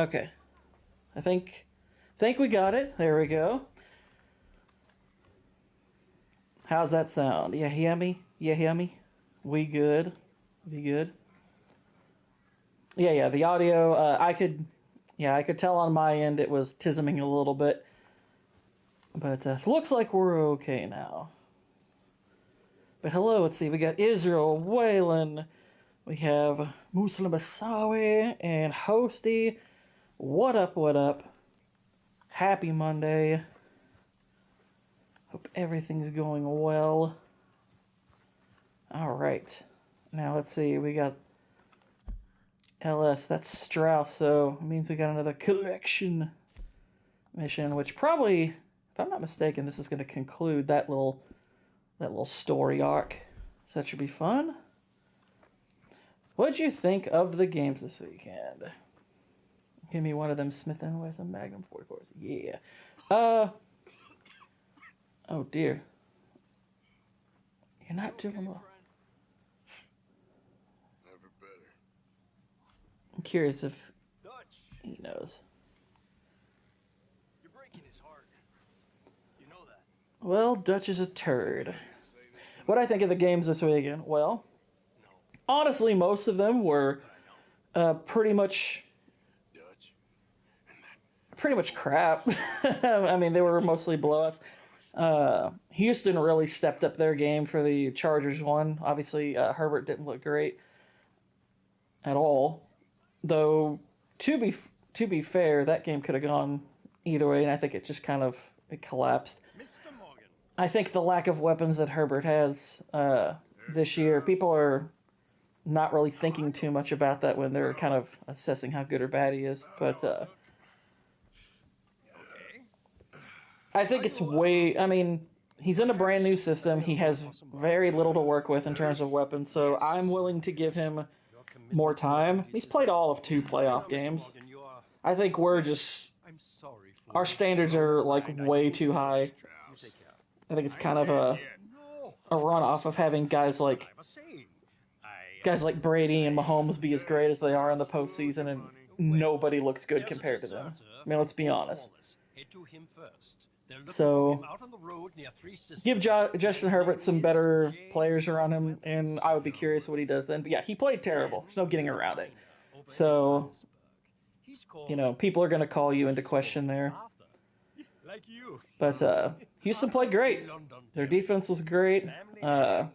Okay. I think we got it. There we go. How's that sound? You hear me? You hear me? We good? We good? Yeah. The audio. I could tell on my end it was tisming a little bit, but looks like we're okay now. But hello, let's see. We got Israel, Waylon. We have Muslim Asawi and Hosty. What up? What up? Happy Monday. Hope everything's going well. Alright. Now let's see. We got LS. That's Strauss, so it means we got another collection mission, which probably, if I'm not mistaken, this is going to conclude that little story arc. So that should be fun. What'd you think of the games this weekend? Give me one of them Smith & Wesson Magnum 44s. Yeah. Oh dear. You're not doing well. Never better. I'm curious if he knows. You're breaking his heart. You know that. Well, Dutch is a turd. What I think of the games this weekend? Well, honestly, most of them were pretty much crap. I mean, they were mostly blowouts. Houston really stepped up their game for the Chargers one. Obviously, Herbert didn't look great at all. Though, to be fair, that game could have gone either way, and I think it just kind of collapsed. Mr. Morgan. I think the lack of weapons that Herbert has this year, people are not really thinking too much about that when they're kind of assessing how good or bad he is. But I think it's I mean, he's in a brand new system. He has very little to work with in terms of weapons, so I'm willing to give him more time. He's played all of 2 playoff games. I think our standards are like way too high. I think it's kind of a runoff of having guys like Brady and Mahomes be as great as they are in the postseason, and nobody looks good compared to them. I mean, let's be honest. So, give Justin Herbert some better players around him, and I would be curious what he does then. But yeah, he played terrible. There's no getting around it. So, people are going to call you into question there. But Houston played great. Their defense was great. And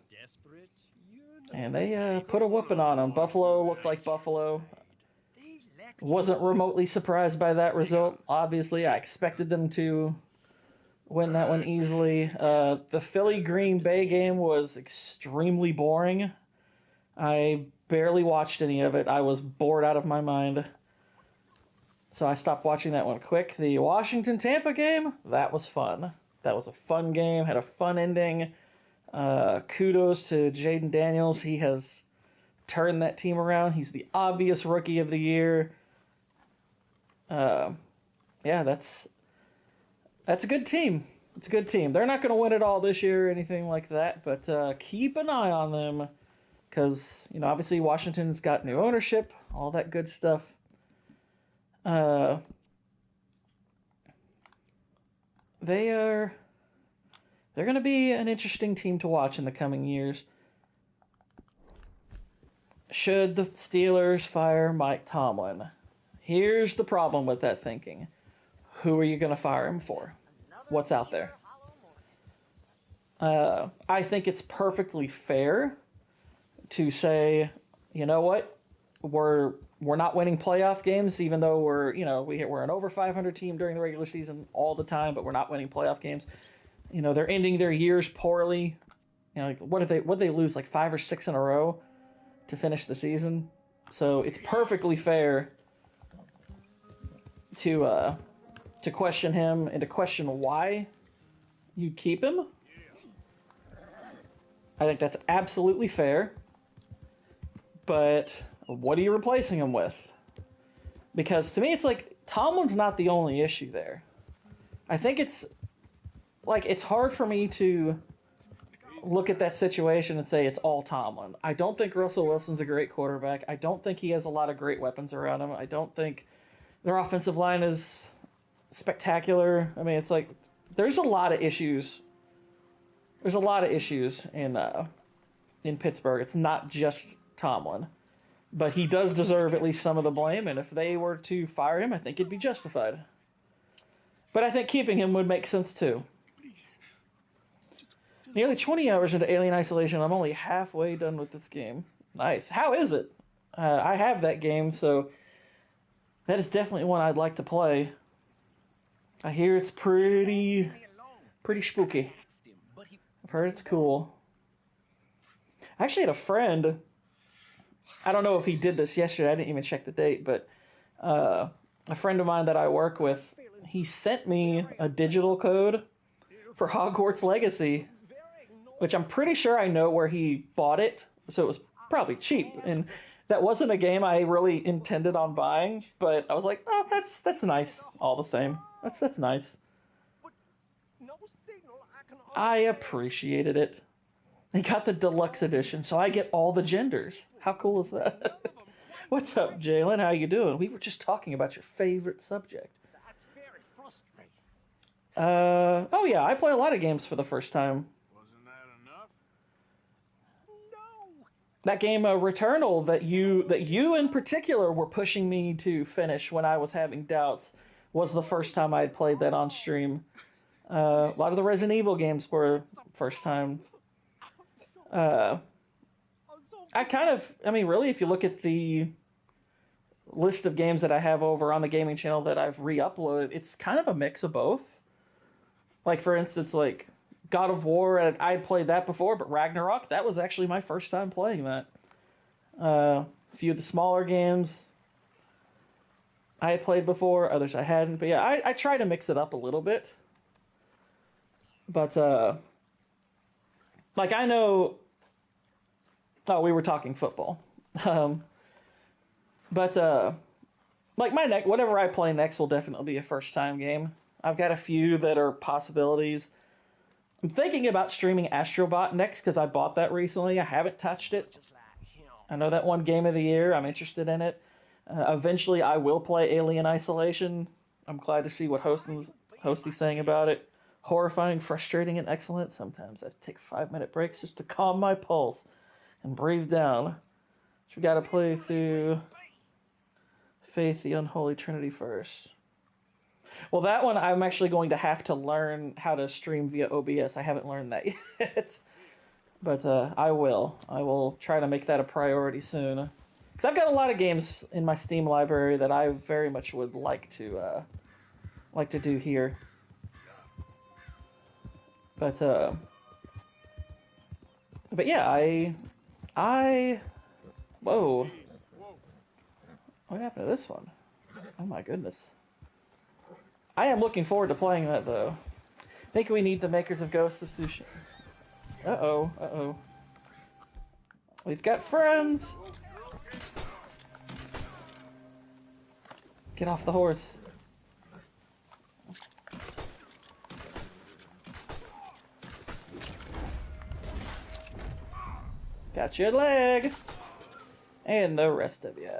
they put a whooping on them. Buffalo looked like Buffalo. Wasn't remotely surprised by that result. Obviously, I expected them to win that one easily. The Philly-Green Bay game was extremely boring. I barely watched any of it. I was bored out of my mind. So I stopped watching that one quick. The Washington-Tampa game, that was fun. That was a fun game, had a fun ending. Kudos to Jaden Daniels. He has turned that team around. He's the obvious rookie of the year. Yeah, that's a good team. It's a good team. They're not going to win it all this year or anything like that, but keep an eye on them because, obviously Washington's got new ownership, all that good stuff. They're going to be an interesting team to watch in the coming years. Should the Steelers fire Mike Tomlin? Here's the problem with that thinking. Who are you going to fire him for? What's out there? I think it's perfectly fair to say, you know what? We're not winning playoff games, even though we're an over 500 team during the regular season all the time, but we're not winning playoff games. They're ending their years poorly. What did they lose, like 5 or 6 in a row to finish the season? So it's perfectly fair to question him and to question why you keep him. I think that's absolutely fair. But what are you replacing him with? Because to me, it's like Tomlin's not the only issue there. I think it's hard for me to look at that situation and say it's all Tomlin. I don't think Russell Wilson's a great quarterback. I don't think he has a lot of great weapons around him. I don't think Their offensive line is spectacular. I mean, it's like there's a lot of issues. There's a lot of issues in Pittsburgh. It's not just Tomlin, but he does deserve at least some of the blame. And if they were to fire him, I think it'd be justified. But I think keeping him would make sense too. Nearly 20 hours into Alien Isolation, I'm only halfway done with this game. Nice. How is it? I have that game, so that is definitely one I'd like to play. I hear it's pretty spooky. I've heard it's cool. I actually had a friend, I don't know if he did this yesterday, I didn't even check the date, but a friend of mine that I work with, he sent me a digital code for Hogwarts Legacy, which I'm pretty sure I know where he bought it, so it was probably cheap. And that wasn't a game I really intended on buying, but I was like, oh, that's nice all the same. That's nice. I appreciated it. I got the deluxe edition, so I get all the genders. How cool is that? What's up, Jalen? How you doing? We were just talking about your favorite subject. That's very frustrating. Oh yeah, I play a lot of games for the first time. Wasn't that enough? No. That game, Returnal, that you in particular were pushing me to finish when I was having doubts, was the first time I had played that on stream. A lot of the Resident Evil games were first time. I mean, really, if you look at the list of games that I have over on the gaming channel that I've re-uploaded, it's kind of a mix of both. Like, for instance, like God of War, I had played that before, but Ragnarok, that was actually my first time playing that. A few of the smaller games I had played before, others I hadn't. But yeah, I try to mix it up a little bit. But, like, I know... Oh, we were talking football. Like, whatever I play next will definitely be a first-time game. I've got a few that are possibilities. I'm thinking about streaming Astrobot next because I bought that recently. I haven't touched it. I know that won Game of the Year. I'm interested in it. Eventually, I will play Alien Isolation. I'm glad to see what Hosty's saying about it. Horrifying, frustrating, and excellent. Sometimes I take 5-minute breaks just to calm my pulse and breathe down. So we gotta play through Faith, the Unholy Trinity first. Well, that one I'm actually going to have to learn how to stream via OBS. I haven't learned that yet. But I will. I will try to make that a priority soon. Because I've got a lot of games in my Steam library that I very much would like to do here. But yeah, whoa. What happened to this one? Oh my goodness. I am looking forward to playing that, though. I think we need the makers of Ghost of Tsushima. Uh-oh. We've got friends! Get off the horse. Got your leg! And the rest of you.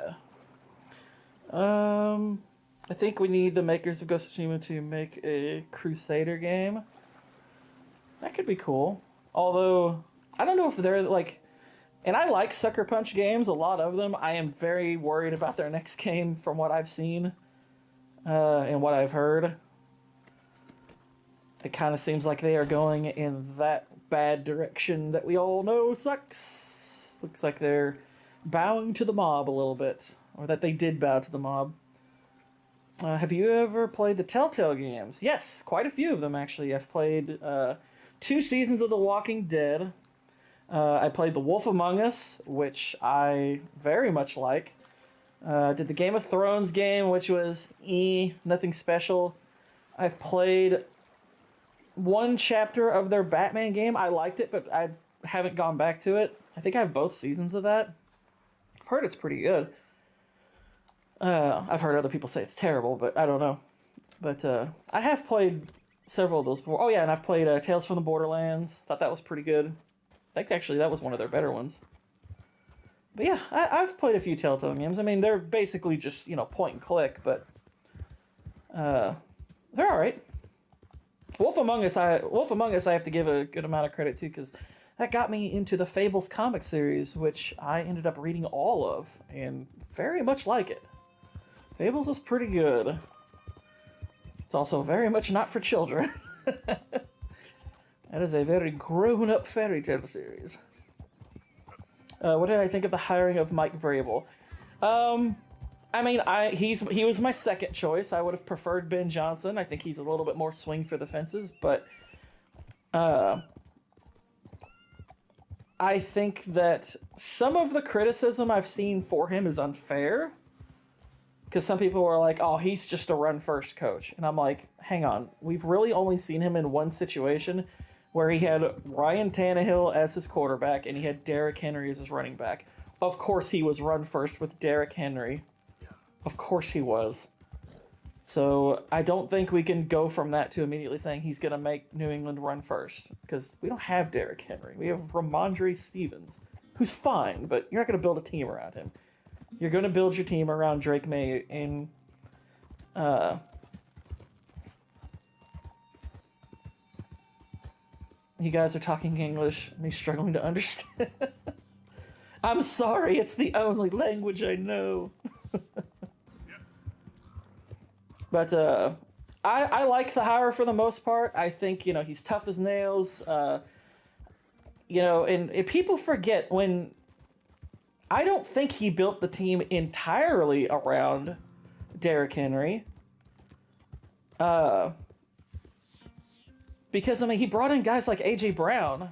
I think we need the makers of Ghost of Tsushima to make a Crusader game. That could be cool. Although, I don't know if they're like... And I like Sucker Punch games, a lot of them. I am very worried about their next game from what I've seen and what I've heard. It kind of seems like they are going in that bad direction that we all know sucks. Looks like they're bowing to the mob a little bit. Or that they did bow to the mob. Have you ever played the Telltale games? Yes, quite a few of them, actually. I've played 2 seasons of The Walking Dead. I played The Wolf Among Us, which I very much like. Did the Game of Thrones game, which was nothing special. I've played 1 chapter of their Batman game. I liked it, but I haven't gone back to it. I think I have both seasons of that. I've heard it's pretty good. I've heard other people say it's terrible, but I don't know. But I have played several of those before. Oh yeah, and I've played Tales from the Borderlands. Thought that was pretty good. I think actually that was one of their better ones. But yeah, I've played a few Telltale games. I mean, they're basically just, point and click, but They're all right. Wolf Among Us, I have to give a good amount of credit to because that got me into the Fables comic series, which I ended up reading all of and very much like it. Fables is pretty good. It's also very much not for children. That is a very grown-up fairy tale series. What did I think of the hiring of Mike Vrabel? I mean, he was my second choice. I would have preferred Ben Johnson. I think he's a little bit more swing for the fences, but I think that some of the criticism I've seen for him is unfair. Because some people were like, oh, he's just a run-first coach. And I'm like, hang on. We've really only seen him in one situation where he had Ryan Tannehill as his quarterback and he had Derrick Henry as his running back. Of course he was run-first with Derrick Henry. Of course he was. So I don't think we can go from that to immediately saying he's going to make New England run first. Because we don't have Derrick Henry. We have Ramondre Stevens, who's fine, but you're not going to build a team around him. You're going to build your team around Drake May and you guys are talking English, me struggling to understand. I'm sorry, it's the only language I know. But I like the hire for the most part. I think, he's tough as nails. And people forget when... I don't think he built the team entirely around Derrick Henry. Because, he brought in guys like A.J. Brown,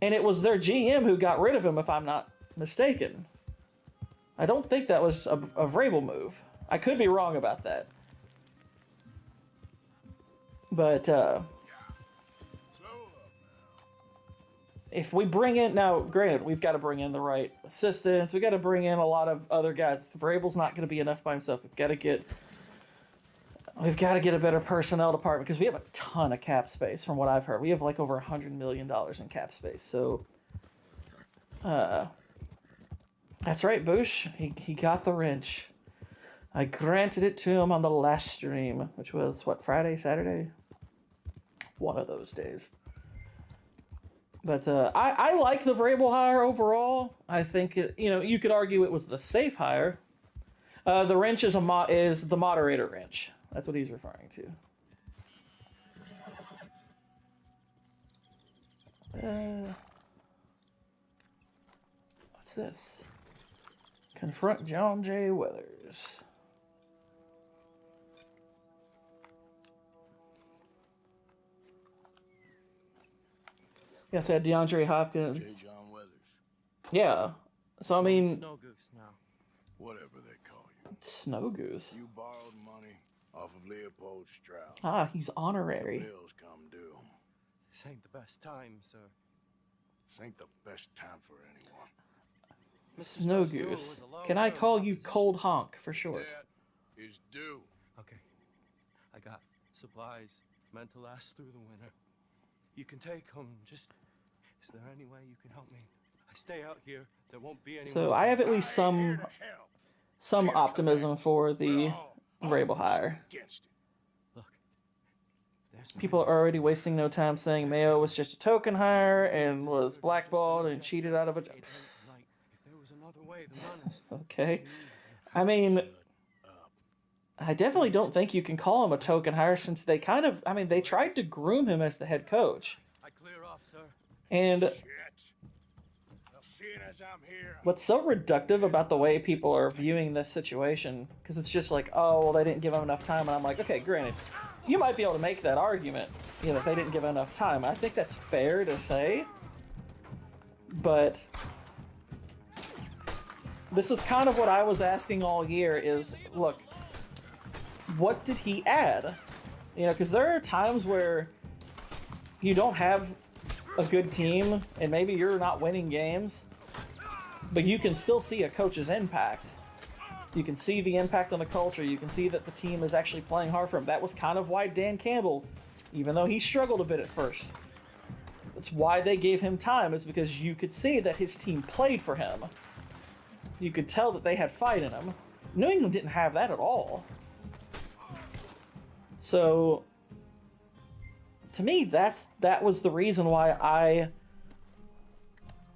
and it was their GM who got rid of him, if I'm not mistaken. I don't think that was a Vrabel move. I could be wrong about that. But, if we bring in... Now, granted, we've got to bring in the right assistants. We've got to bring in a lot of other guys. Vrabel's not going to be enough by himself. We've got to get a better personnel department because we have a ton of cap space from what I've heard. We have like over $100 million in cap space. So, that's right, Boosh. He got the wrench. I granted it to him on the last stream, which was, Friday, Saturday? One of those days. But I like the Vrabel hire overall. I think you could argue it was the safe hire. The wrench is the moderator wrench. That's what he's referring to. What's this? Confront John J. Weathers. Yes, I had DeAndre Hopkins. J. John Weathers. Yeah. So, I mean... Snow Goose now. Whatever they call you. Snow Goose. You borrowed money off of Leopold Strauss. Ah, he's honorary. The bills come due. This ain't the best time, sir. This ain't the best time for anyone. Snow Goose. Can I call you Cold Honk for short? Debt is due. Okay. I got supplies meant to last through the winter. You can take them. Just, is there any way you can help me? I stay out here. There won't be any. So I have at least some optimism for the Vrabel hire. Look, People are already wasting no time saying Mayo was just a token hire and was blackballed and cheated out of a job. If there was another way to run it. Okay. I mean, I definitely don't think you can call him a token hire since they they tried to groom him as the head coach. I clear off, sir. And Shit. Well, seeing as I'm here, what's so reductive about the way people are viewing this situation, because it's just like, oh, well, they didn't give him enough time. And I'm like, okay, granted, you might be able to make that argument, if they didn't give him enough time. I think that's fair to say. But this is kind of what I was asking all year is, look, what did he add? Because there are times where you don't have a good team and maybe you're not winning games, but you can still see a coach's impact. You can see the impact on the culture. You can see that the team is actually playing hard for him. That was kind of why Dan Campbell, even though he struggled a bit at first, that's why they gave him time, is because you could see that his team played for him. You could tell that they had fight in them. New England didn't have that at all. So, to me, that was the reason why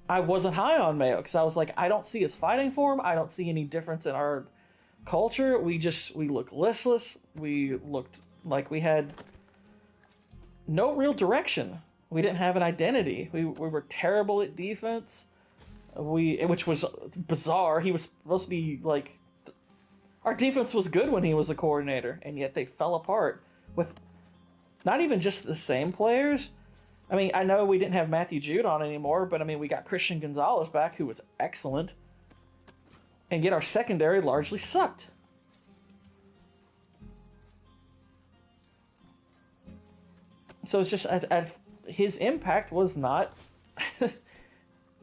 I wasn't high on Mayo, because I was like, I don't see us fighting for him. I don't see any difference in our culture. We looked listless. We looked like we had no real direction. We didn't have an identity. We were terrible at defense. Which was bizarre. He was supposed to be like, our defense was good when he was a coordinator, and yet they fell apart with not even just the same players. I mean, I know we didn't have Matthew Judon anymore, but I mean, we got Christian Gonzalez back, who was excellent, and yet our secondary largely sucked. So it's just his impact was not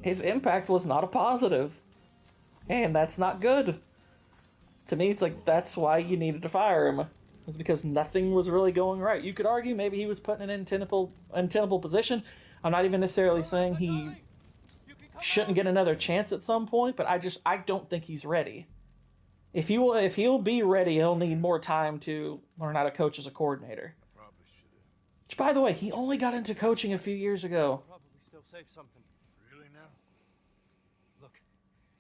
his impact was not a positive, and that's not good. To me, it's like, that's why you needed to fire him. It's because nothing was really going right. You could argue maybe he was put in an untenable position. I'm not even necessarily saying he shouldn't get another chance at some point, but I don't think he's ready. If he'll be ready, he'll need more time to learn how to coach as a coordinator. Probably should have. Which, by the way, he only got into coaching a few years ago. Probably still save something. Really now? Look,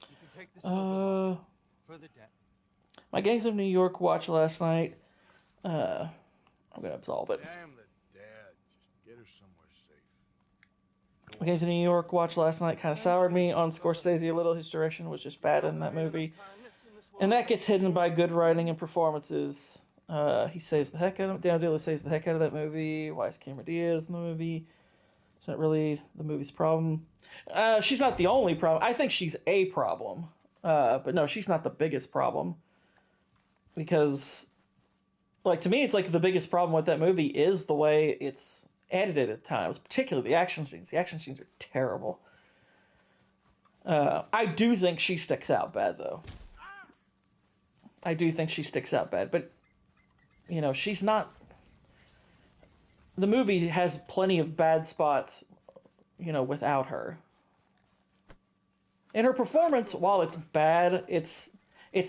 you can take this silver for the debt. My Gangs of New York watch last night. I'm gonna absolve it. Damn the dad. Just get her somewhere safe. My Gangs of New York watch last night kind of soured me on Scorsese a little. His direction was just bad in that movie. And that gets hidden by good writing and performances. He saves the heck out of it. Daniel Day-Lewis saves the heck out of that movie. Why is Cameron Diaz in the movie? It's not really the movie's problem. She's not the only problem. I think she's a problem. But no, she's not the biggest problem. Because, like, to me, it's like the biggest problem with that movie is the way it's edited at times, particularly the action scenes. The action scenes are terrible. I do think she sticks out bad, though. I do think she sticks out bad, but, you know, she's not... The movie has plenty of bad spots, you know, without her. And her performance, while it's bad, it's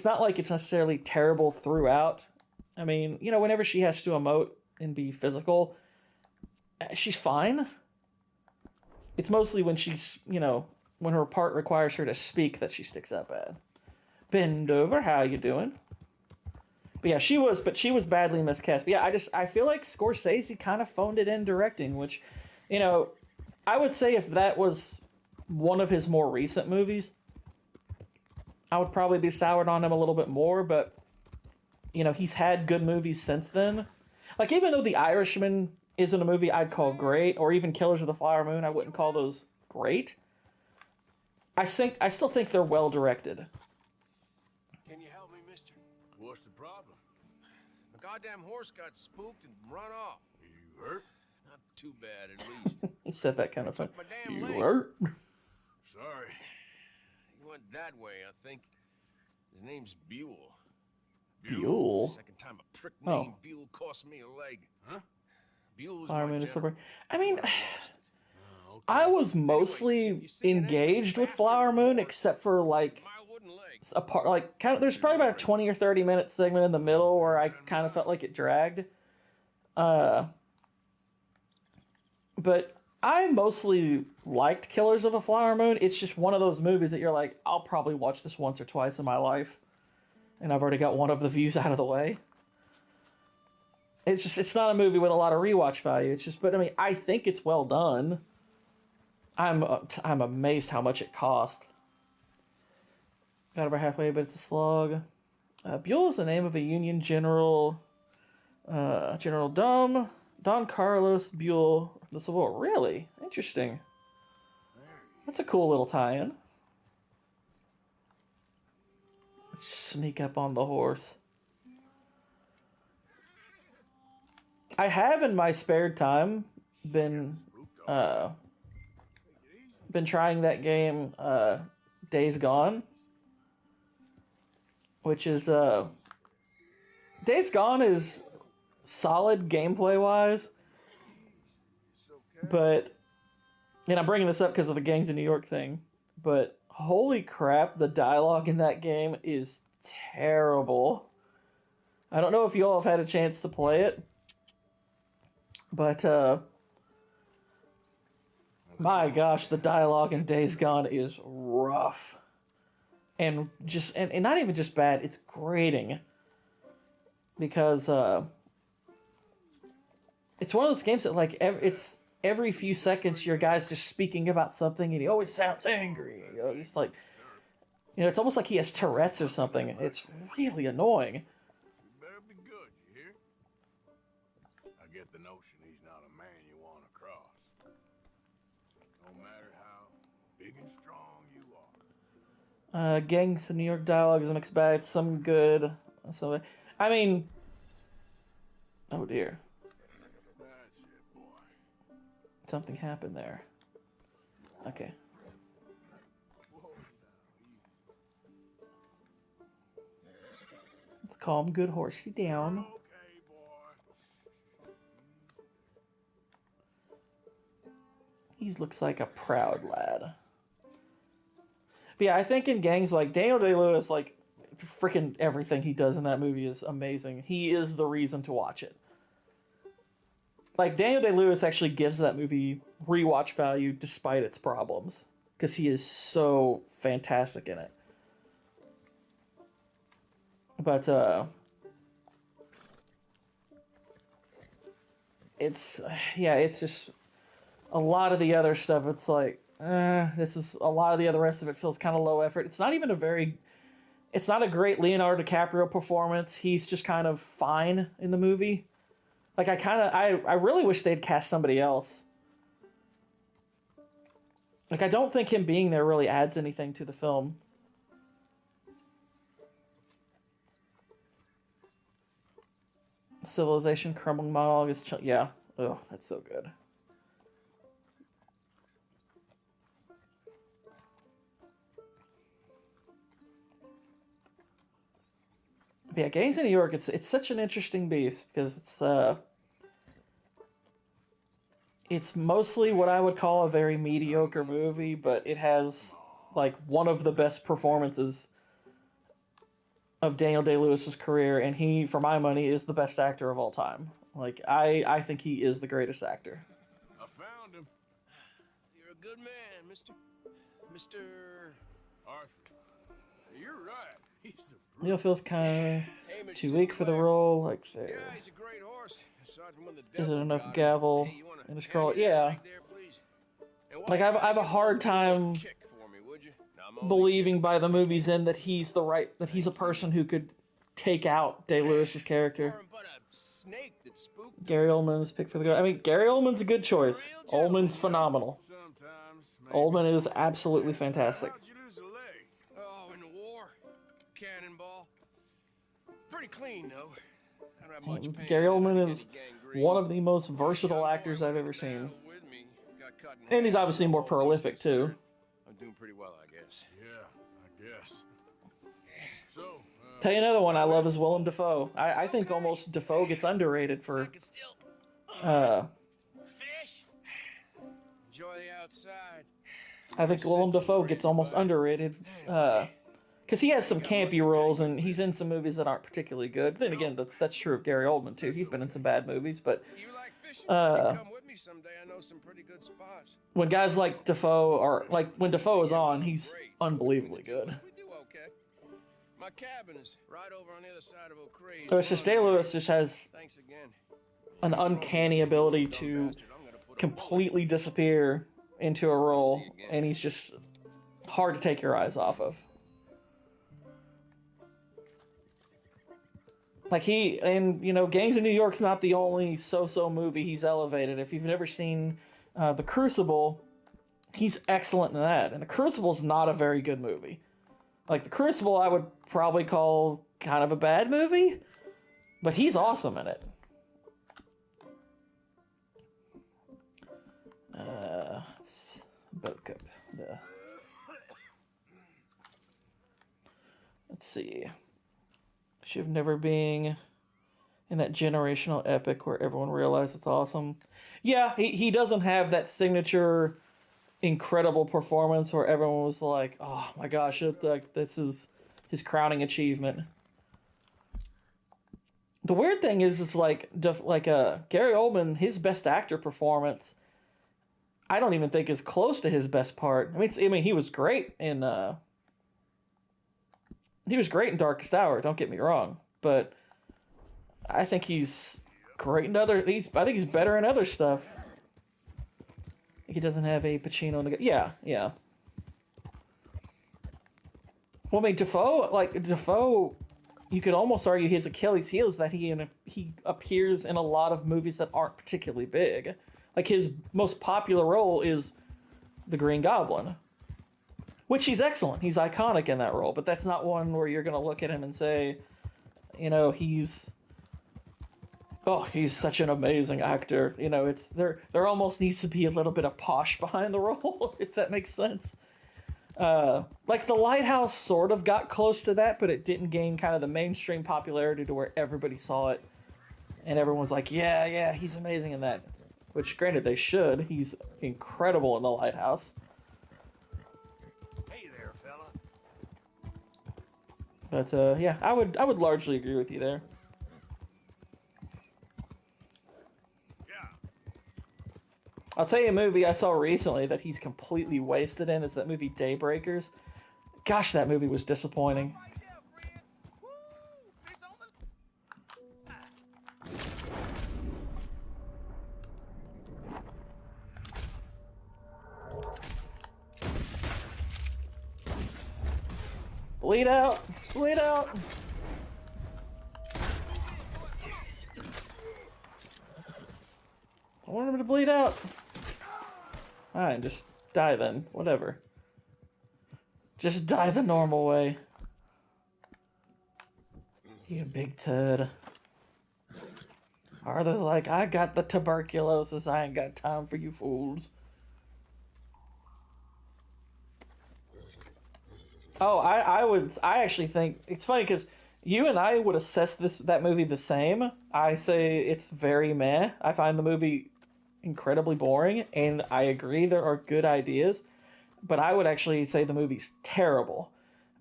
not like it's necessarily terrible throughout. I mean, you know, whenever she has to emote and be physical, she's fine. It's mostly when she's, you know, when her part requires her to speak that she sticks out bad. Bend over, how you doing? But yeah, she was badly miscast. But yeah, I feel like Scorsese kind of phoned it in directing, which, you know, I would say if that was one of his more recent movies, I would probably be soured on him a little bit more, but, you know, he's had good movies since then. Like, even though The Irishman isn't a movie I'd call great, or even Killers of the Flower Moon, I wouldn't call those great, I still think they're well directed. Can you help me, mister? What's the problem? The goddamn horse got spooked and run off. You hurt? Not too bad, at least. He said that kind of fun. Took my damn You leg. hurt? Sorry. He went that way, I think. His name's Buell. Buell? Second time a prick Oh. named Buell cost me a leg. Huh? Buell was Flower my Moon is general. Silver. I mean, I lost it. Okay. I was Anyway, mostly if you see an engaged angry with Flower bastard Moon, horse, except for like my wooden leg. a part, like kind of. There's probably about a 20 or 30 minute segment in the middle where I kind of felt like it dragged. But I mostly liked Killers of a Flower Moon. It's just one of those movies that you're like, I'll probably watch this once or twice in my life, and I've already got one of the views out of the way. It's not a movie with a lot of rewatch value. But I mean, I think it's well done. I'm amazed how much it cost. Got over halfway, but it's a slog. Buell is the name of a Union general. General Don Carlos Buell, the Civil War. Really? Interesting. That's a cool little tie-in. Let's sneak up on the horse. I have, in my spare time, been trying that game, Days Gone, which is Days Gone is solid gameplay wise, but, and I'm bringing this up because of the Gangs of New York thing, but holy crap, the dialogue in that game is terrible. I don't know if you all have had a chance to play it, But my gosh, the dialogue in Days Gone is rough. And just and not even just bad, it's grating. Because it's one of those games that like it's every few seconds your guy's just speaking about something and he always sounds angry. You know, just like it's almost like he has Tourette's or something. It's really annoying. You better be good, you hear? I get the notion he's not a man you want to cross. No matter how big and strong you are. Gangs of New York dialogue is a mixed bag. Some good. So, I mean, oh dear, That's it, boy. something happened there. Okay. Let's calm good horsey down. Okay, boy. He looks like a proud lad. But yeah, I think in Gangs, like, Daniel Day-Lewis, like, freaking everything he does in that movie is amazing. He is the reason to watch it. Like, Daniel Day-Lewis actually gives that movie rewatch value despite its problems. Because he is so fantastic in it. But, it's just a lot of the other stuff, it's like, this is a lot of the other rest of it feels kind of low effort. It's not a great Leonardo DiCaprio performance. He's just kind of fine in the movie. Like, I really wish they'd cast somebody else. Like, I don't think him being there really adds anything to the film. Civilization crumbling monologue is yeah. Oh, that's so good. Yeah, Gangs in New York, it's such an interesting beast because it's mostly what I would call a very mediocre movie, but it has like one of the best performances of Daniel Day-Lewis's career, and he, for my money, is the best actor of all time. Like, I think he is the greatest actor. I found him. You're a good man, Mr. Arthur. You're right. He's a Neil feels kind Hey, of Mr. too weak for the Sinclair. role. Like, Yeah, there. he's a great horse. Aside from when the Is it devil enough got him. gavel Hey, you wanna in his hand crawl? me that Yeah. leg there, please? And while Like, you're I have a at it, hard give me a little time kick for me, would you? No, I'm only believing by the movie's end that he's a person who could take out Day-Lewis's character. kidding. But a snake that spooked him. Gary Oldman's pick for the go. I mean, Gary Oldman's a good choice. Real gentleman, Oldman's phenomenal. Sometimes, maybe. Oldman is absolutely fantastic. How'd you lose a leg? Oh, in the war. Cannonball. Pretty clean, though. I don't have much pain. Gary Oldman I didn't is get any gangrene. one of the most versatile Young boy actors I've went ever to seen. battle with me, got cut in And he's half, obviously so more all things prolific, too. considered, I'm doing pretty well, I guess. Yeah, I guess. So, Tell you another one I love is Willem Dafoe. I think almost Dafoe gets underrated for can still fish. Enjoy the outside. I think Willem Dafoe gets almost underrated because he has some campy roles and he's in some movies that aren't particularly good. Then again, that's true of Gary Oldman too. He's been in some bad movies, but You like fishing? Uh, You come with me someday. I know some pretty good spots. when guys like Dafoe are like when Dafoe is on, he's unbelievably good. We do okay. My cabin is right over on the other side of Oak Ridge. So it's just Day-Lewis just has Thanks again. an uncanny ability to completely disappear into a role, and he's just hard to take your eyes off of. Like Gangs of New York's not the only so-so movie he's elevated. If you've never seen The Crucible, he's excellent in that. And The Crucible's not a very good movie. Like, The Crucible I would probably call kind of a bad movie, but he's awesome in it. Boat Cup. Let's see. Should have never been in that generational epic where everyone realized it's awesome. Yeah, he doesn't have that signature incredible performance where everyone was like, oh my gosh, this is his crowning achievement. the weird thing is like Gary Oldman, his best actor performance, I don't even think is close to his best part. I mean, he was great in Darkest Hour. Don't get me wrong, but I think he's great in other. I think he's better in other stuff. He doesn't have a Pacino in the. Yeah, yeah. Well, I mean, Defoe, you could almost argue his Achilles heel is that he appears in a lot of movies that aren't particularly big. Like, his most popular role is the Green Goblin, which he's excellent. He's iconic in that role, but that's not one where you're going to look at him and say, he's such an amazing actor. It's there almost needs to be a little bit of posh behind the role, if that makes sense. Like The Lighthouse sort of got close to that, but it didn't gain kind of the mainstream popularity to where everybody saw it and everyone was like, yeah, he's amazing in that. Which, granted, they should. He's incredible in The Lighthouse. Hey there, fella. But yeah, I would largely agree with you there. I'll tell you a movie I saw recently that he's completely wasted in is that movie Daybreakers. Gosh, that movie was disappointing. Bleed out! Bleed out! I want him to bleed out. Alright, just die then. Whatever. Just die the normal way. You big turd. Arthur's like, I got the tuberculosis. I ain't got time for you fools. Oh, I actually think it's funny because you and I would assess that movie the same. I say it's very meh. I find the movie incredibly boring, and I agree there are good ideas, but I would actually say the movie's terrible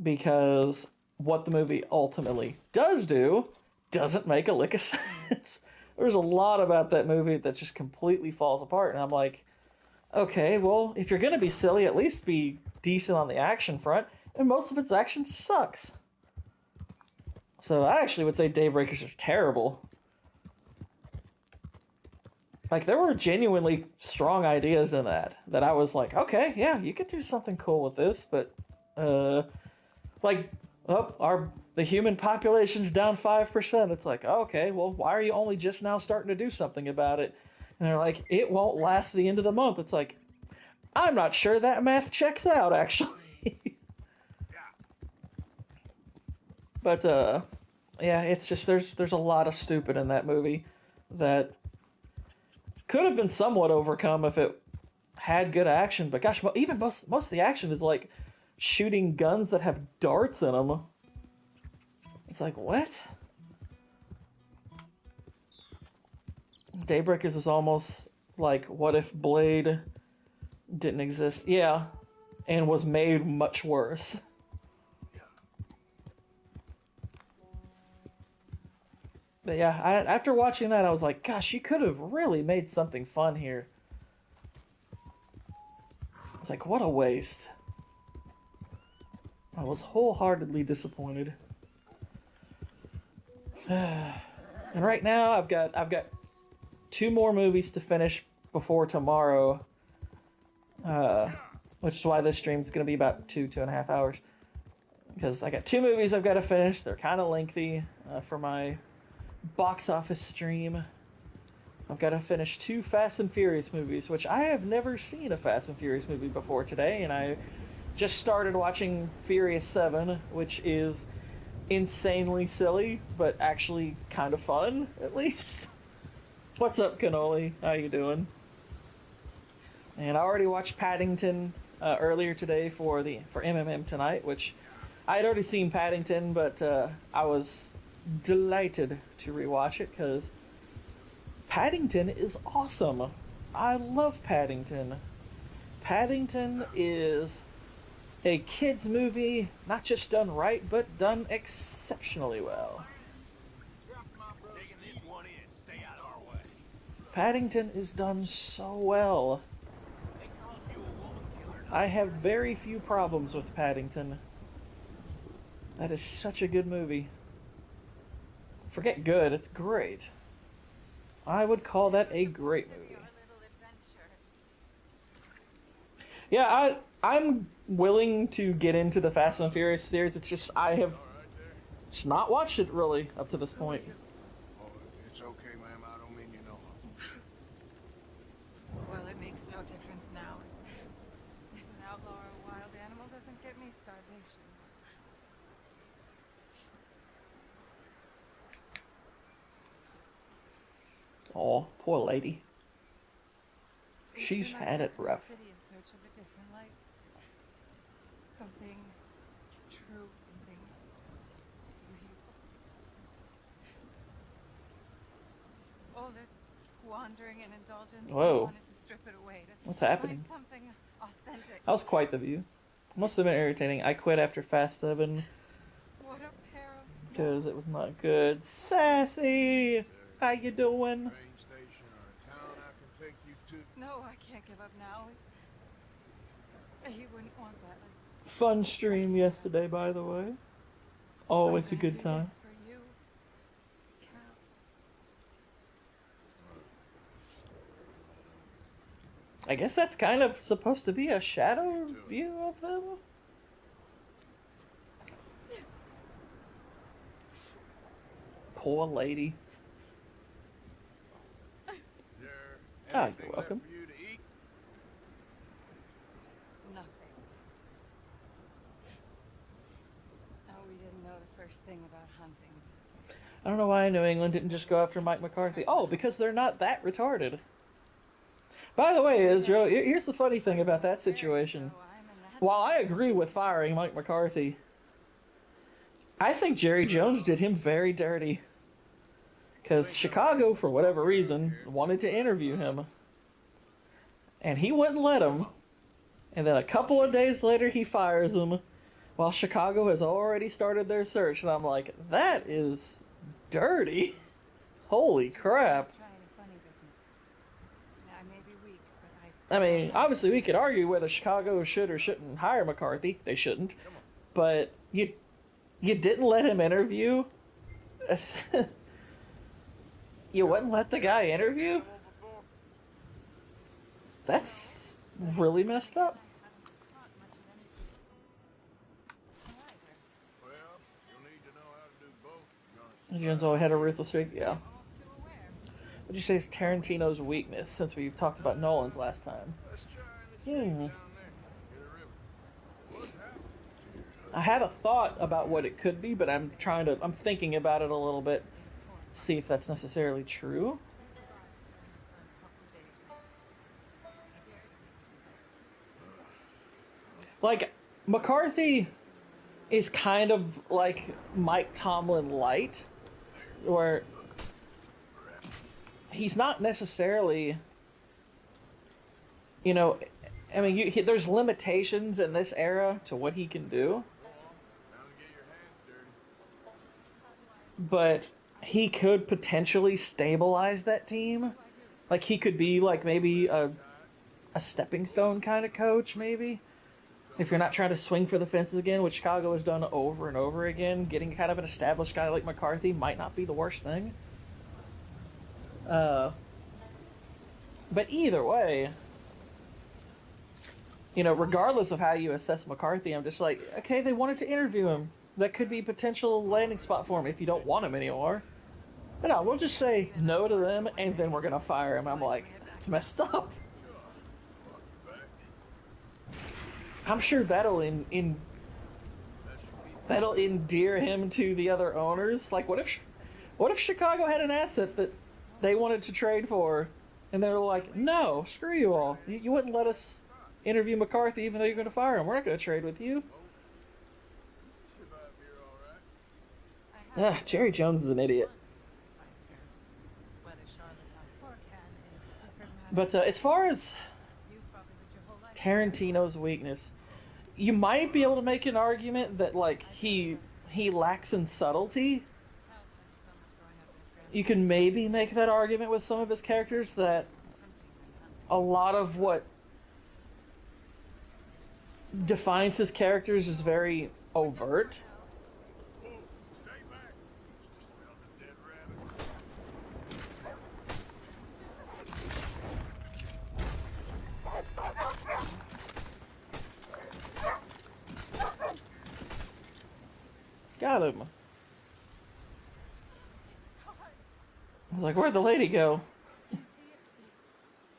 because what the movie ultimately does do doesn't make a lick of sense. There's a lot about that movie that just completely falls apart, and I'm like, okay, well, if you're gonna be silly, at least be decent on the action front, and most of its action sucks. So I actually would say Daybreakers is terrible. Like, there were genuinely strong ideas in that I was like, okay, yeah, you could do something cool with this, but, the human population's down 5%. It's like, okay, well, why are you only just now starting to do something about it? And they're like, it won't last the end of the month. It's like, I'm not sure that math checks out, actually. But, yeah, it's just, there's a lot of stupid in that movie that could have been somewhat overcome if it had good action, but gosh, even most of the action is like shooting guns that have darts in them. It's like, what? Daybreakers is almost like, what if Blade didn't exist? Yeah, and was made much worse. But yeah, after watching that, I was like, gosh, you could have really made something fun here. It's like, what a waste. I was wholeheartedly disappointed. And right now, I've got 2 more movies to finish before tomorrow, which is why this stream's going to be about 2.5 hours. Because I got 2 movies I've got to finish. They're kind of lengthy for my box office stream. I've got to finish 2 Fast and Furious movies, which I have never seen a Fast and Furious movie before today, and I just started watching Furious 7, which is insanely silly, but actually kind of fun, at least. What's up, Cannoli? How you doing? And I already watched Paddington earlier today for MMM tonight, which I had already seen Paddington, but I was delighted to rewatch it because Paddington is awesome. I love Paddington. Paddington is a kids movie, not just done right, but done exceptionally well. Take Paddington is done so well. I have very few problems with Paddington. That is such a good movie. Forget good, it's great. I would call that a great movie. Yeah, I'm willing to get into the Fast and Furious series. It's just I have just not watched it really up to this point. Oh, it's okay, ma'am. I don't mean you no harm. Well, it makes no difference now. If an outlaw or a wild animal doesn't get me, starvation. Oh, poor lady. She's Even had it I rough. city in search of a different life. Something true, something real. All this squandering and indulgence, Whoa. I wanted to strip it away to What's happening? find something authentic. That was quite the view. Must have been irritating. I quit after Fast 7 What a pair of because it was not good. Sassy! How you doing? Train station or a town I can take you to. No, I can't give up now. He wouldn't want that. Fun stream yesterday, by the way. Always a I'm gonna good do time. this for you, Cal. I guess that's kind of supposed to be a shadow view of them. Poor lady. Is there Ah, anything you're welcome. left for you to eat? Nothing. No, we didn't know the first thing about hunting. I don't know why New England didn't just go after Mike McCarthy. Oh, because they're not that retarded. By the way, Israel, here's the funny thing about that situation. So I'm a natural. While I agree with firing Mike McCarthy, I think Jerry Jones did him very dirty. Because Chicago, for whatever reason, wanted to interview him. And he wouldn't let him. And then a couple of days later, he fires him. While Chicago has already started their search. And I'm like, that is dirty. Holy crap. Trying a funny business. Now, I may be weak, but I mean, obviously we could argue whether Chicago should or shouldn't hire McCarthy. They shouldn't. But you didn't let him interview? You wouldn't let the guy interview? That's really messed up. I haven't caught much of anything either. Well, you'll need to know how to do both. If you're gonna Jones always had a ruthless streak, yeah. All too aware. What'd you say is Tarantino's weakness, since we've talked about Nolan's last time? Let's try the tree Hmm. down there near the river. What happened? I have a thought about what it could be, but I'm thinking about it a little bit It was horrible. to see if that's necessarily true. He survived for a couple of days now. Like, McCarthy is kind of like Mike Tomlin light, where he's not necessarily, you know, I mean, there's limitations in this era to what he can do, Time to get your hands dirty. but he could potentially stabilize that team. Like, he could be like maybe a stepping stone kind of coach, maybe. If you're not trying to swing for the fences again, which Chicago has done over and over again, getting kind of an established guy like McCarthy might not be the worst thing. But either way, you know, regardless of how you assess McCarthy, I'm just like, okay, they wanted to interview him. That could be a potential landing spot for him if you don't want him anymore. But no, we'll just say no to them, and then we're going to fire him. I'm like, that's messed up. I'm sure that'll that'll endear him to the other owners. Like, what if Chicago had an asset that they wanted to trade for, and they're like, no, screw you all. You wouldn't let us interview McCarthy even though you're going to fire him. We're not going to trade with you. Survive here all right. Jerry Jones is an idiot. Whether Charlotte or can is a different matter. But as far as You've probably lived your whole life. Tarantino's weakness, you might be able to make an argument that like he lacks in subtlety. Cal spent summers growing up as you can maybe make that argument with some of his characters that a lot of what defines his characters is very overt. Whoa, stay back. Used to smell the dead rabbit. Got him. I was like, where'd the lady go? You see,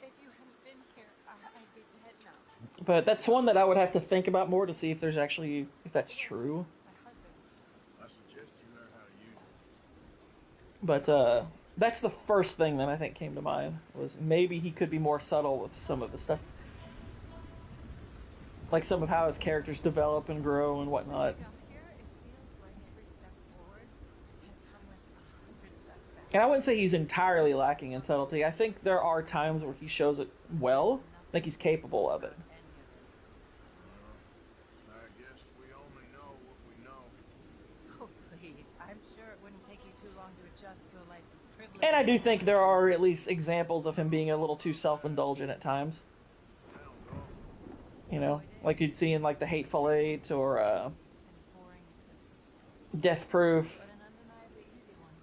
if you hadn't been here, I'd be dead now. But that's one that I would have to think about more to see if there's actually, if that's true. My husband. I suggest you learn how to use it. But that's the first thing that I think came to mind, was maybe he could be more subtle with some of the stuff. Like some of how his characters develop and grow and whatnot. Now here, it feels like every step forward has come with 100 steps back. And I wouldn't say he's entirely lacking in subtlety. I think there are times where he shows it well, like he's capable of it. I guess we only know what we know. Oh, please. I'm sure it wouldn't take you too long to adjust to a life of privilege. And I do think there are at least examples of him being a little too self-indulgent at times. Sounds awful. You know, like you'd see in like The Hateful Eight or And a boring existence. Death Proof. But an undeniably easy one.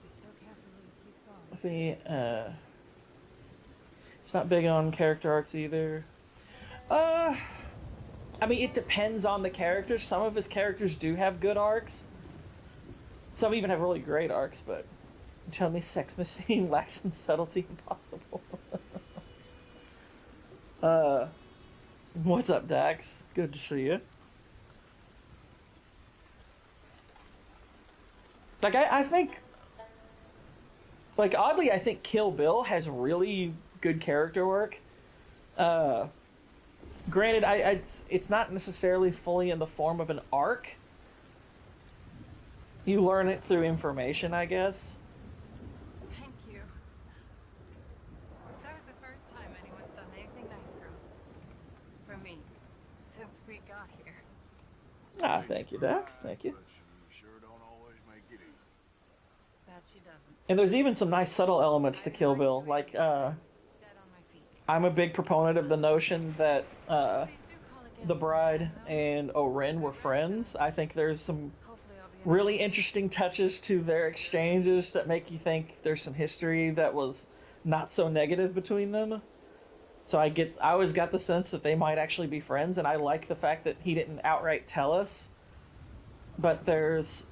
You still can't believe he's gone. It's not big on character arcs either. I mean, it depends on the characters. Some of his characters do have good arcs. Some even have really great arcs, but tell me Sex Machine lacks in subtlety impossible. What's up, Dax? Good to see you. Like, I think... Like, oddly, I think Kill Bill has really good character work. Granted, it's not necessarily fully in the form of an arc. You learn it through information, I guess. Thank you. That was the first time anyone's done anything nice, girls. For me. Since we got here. Ah, thank you, Dax. Thank you. But she sure don't always make it easy. That she doesn't. And there's even some nice subtle elements to Kill Bill. Like, Dead on my feet. I'm a big proponent of the notion that Please do call again the bride sometime, and Oren were friends. I think there's some though. Hopefully I'll be in really interesting touches to their exchanges that make you think there's some history that was not so negative between them. So I always got the sense that they might actually be friends, and I like the fact that he didn't outright tell us. But there's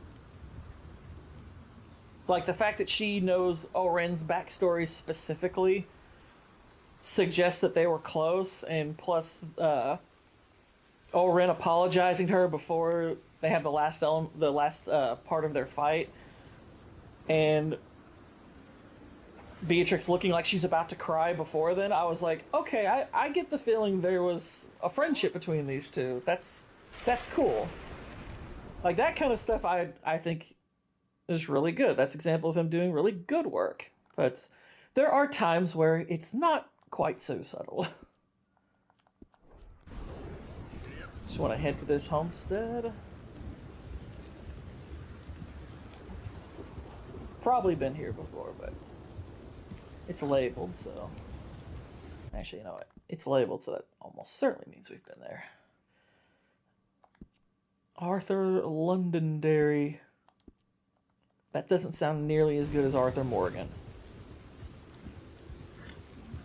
like the fact that she knows Oren's backstory specifically suggests that they were close, and plus Oren apologizing to her before they have the last part of their fight, and Beatrix looking like she's about to cry before then. I was like, okay, I get the feeling there was a friendship between these two. That's cool. Like, that kind of stuff I think is really good. That's an example of him doing really good work. But there are times where it's not quite so subtle. Just want to head to this homestead. Probably been here before, but it's labeled, so... Actually, you know what? It's labeled, so that almost certainly means we've been there. Arthur Londonderry. That doesn't sound nearly as good as Arthur Morgan.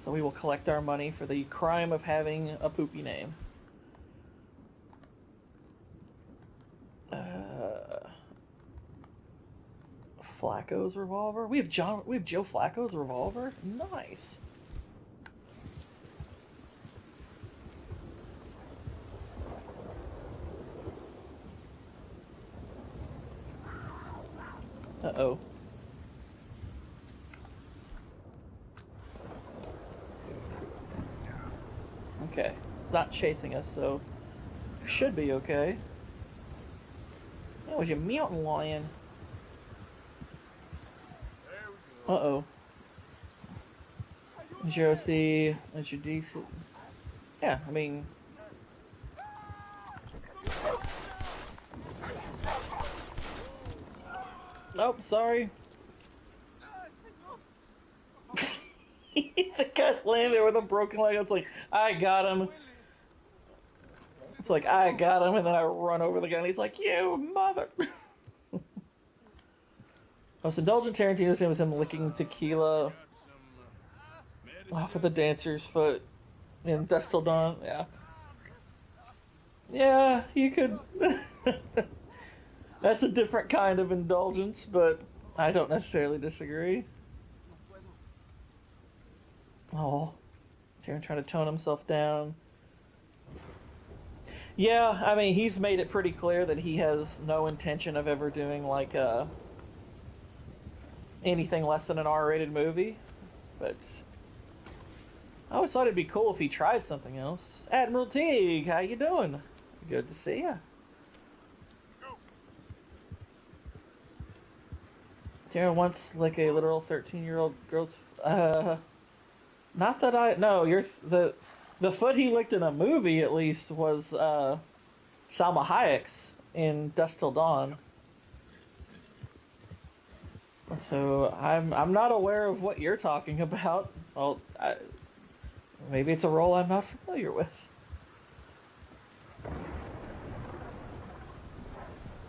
So we will collect our money for the crime of having a poopy name. Flacco's revolver. We have Joe Flacco's revolver. Nice. Uh-oh. Okay. It's not chasing us, so should be okay. That was your mountain lion. Uh-oh. Is your OC, is your DC? Yeah, I mean... Nope, sorry. The guy's laying there with a broken leg. It's like, I got him. It's like, I got him, and then I run over the guy, and he's like, you mother. Most indulgent Tarantino scene was him licking tequila Got some off of medicine? the dancer's foot in Dusk Till Dawn. Yeah. Yeah, you could. That's a different kind of indulgence, but I don't necessarily disagree. Oh, Taron trying to tone himself down. Yeah, I mean, he's made it pretty clear that he has no intention of ever doing like anything less than an R-rated movie. But I always thought it'd be cool if he tried something else. Admiral Teague, how you doing? Good to see ya. Taron wants like a literal 13-year-old girl's. Not that I no. You're the foot he licked in a movie at least was Salma Hayek's in Dusk Till Dawn. So I'm not aware of what you're talking about. Well, maybe it's a role I'm not familiar with.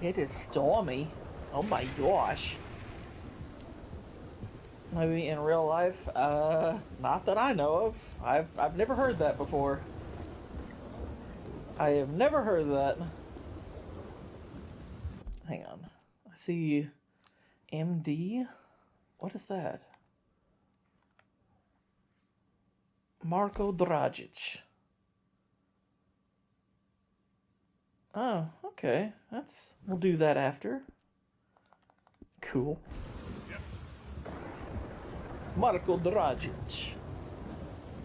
It is stormy. Oh my gosh. Maybe in real life, not that I know of. I've never heard that before. I have never heard that. Hang on. I see MD. What is that? Marko Dragic. Oh, okay. We'll do that after. Cool. Marko Dragic.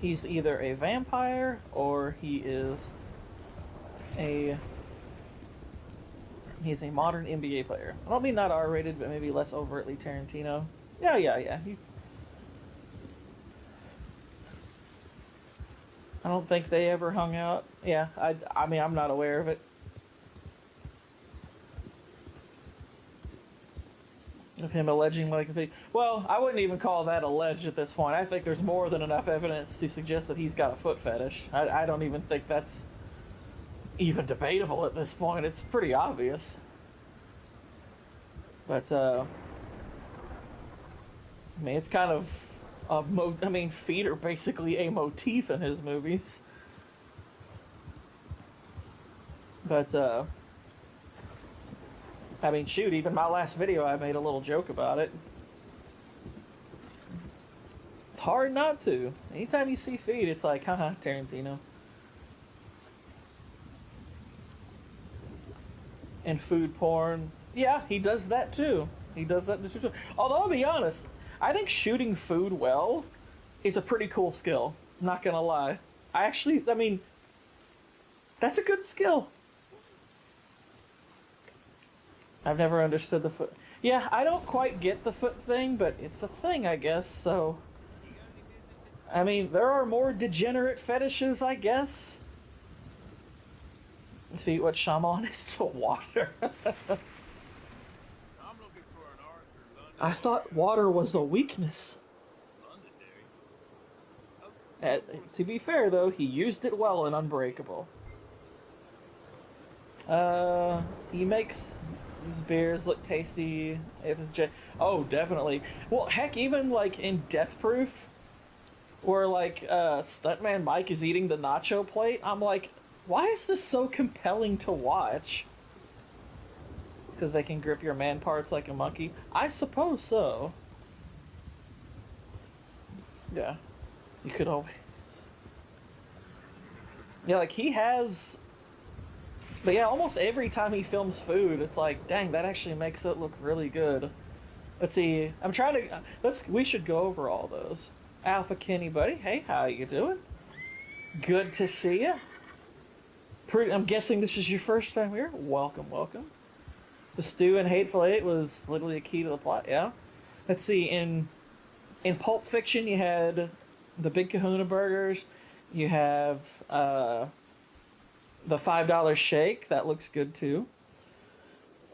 He's either a vampire or he's a modern NBA player. I don't mean not R-rated, but maybe less overtly Tarantino. Yeah. I don't think they ever hung out. Yeah, I mean, I'm not aware of it. Of him alleging like a well, I wouldn't even call that alleged at this point. I think there's more than enough evidence to suggest that he's got a foot fetish. I don't even think that's even debatable at this point. It's pretty obvious. But I mean, it's kind of I mean, feet are basically a motif in his movies. But I mean, shoot, even my last video, I made a little joke about it. It's hard not to. Anytime you see feet, it's like, haha, Tarantino. And food porn. Yeah, he does that too. He does that too. Although, I'll be honest, I think shooting food well is a pretty cool skill. I'm not gonna lie. I mean, that's a good skill. I've never understood the foot. Yeah, I don't quite get the foot thing, but it's a thing, I guess, so. I mean, there are more degenerate fetishes, I guess. See what shaman is to water. I'm looking for an Arthur London. I thought water was a weakness. To be fair, though, he used it well in Unbreakable. He makes these beers look tasty. If it's oh, definitely. Well, heck, even like in Death Proof, where like Stuntman Mike is eating the nacho plate, I'm like, why is this so compelling to watch? It's because they can grip your man parts like a monkey. I suppose so. Yeah, you could always. Yeah, like he has. But yeah, almost every time he films food, it's like, dang, that actually makes it look really good. Let's see. I'm trying to. We should go over all those. Alpha Kenny, buddy. Hey, how you doing? Good to see you. I'm guessing this is your first time here. Welcome. The stew in Hateful Eight was literally a key to the plot. Yeah. Let's see. In Pulp Fiction, you had the Big Kahuna burgers. You have the $5 shake. That looks good too.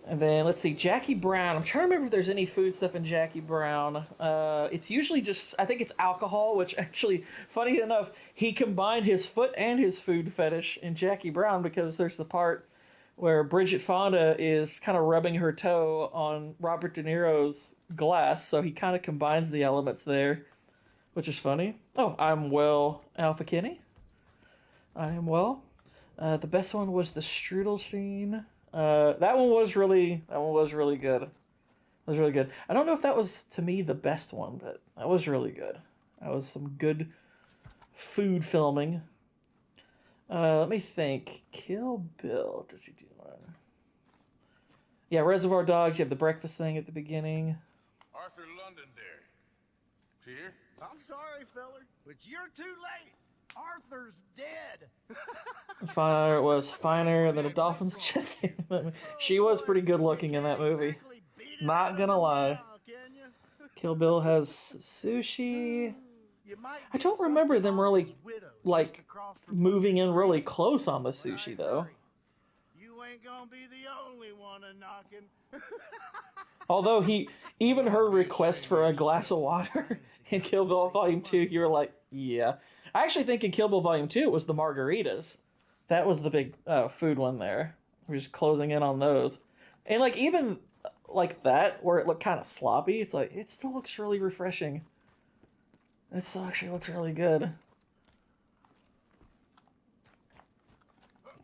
And then let's see, Jackie Brown. I'm trying to remember if there's any food stuff in Jackie Brown. It's usually just, I think it's alcohol, which actually, funny enough, he combined his foot and his food fetish in Jackie Brown because there's the part where Bridget Fonda is kind of rubbing her toe on Robert De Niro's glass, so he kind of combines the elements there, which is funny. Oh, I'm well, Alpha Kenny. I am well. The best one was the strudel scene. That one was really good. It was really good. I don't know if that was to me the best one, but that was really good. That was some good food filming. Let me think. Kill Bill. What does he do one? Yeah, Reservoir Dogs. You have the breakfast thing at the beginning. Arthur Londonderry. See here? I'm sorry, feller, but you're too late. Arthur's dead. Fire was finer than a dolphin's chest. She was pretty good looking in that movie. Not gonna lie. Kill Bill has sushi. I don't remember them really, like, moving in really close on the sushi, though. You ain't gonna be the only one a-knocking. Although even her request for a glass of water in Kill Bill Volume 2, you were like, yeah. I actually think in Kill Bill Volume 2 it was the margaritas. That was the big food one there. We're just closing in on those. And like even like that, where it looked kind of sloppy, it's like, it still looks really refreshing. It still actually looks really good. I'm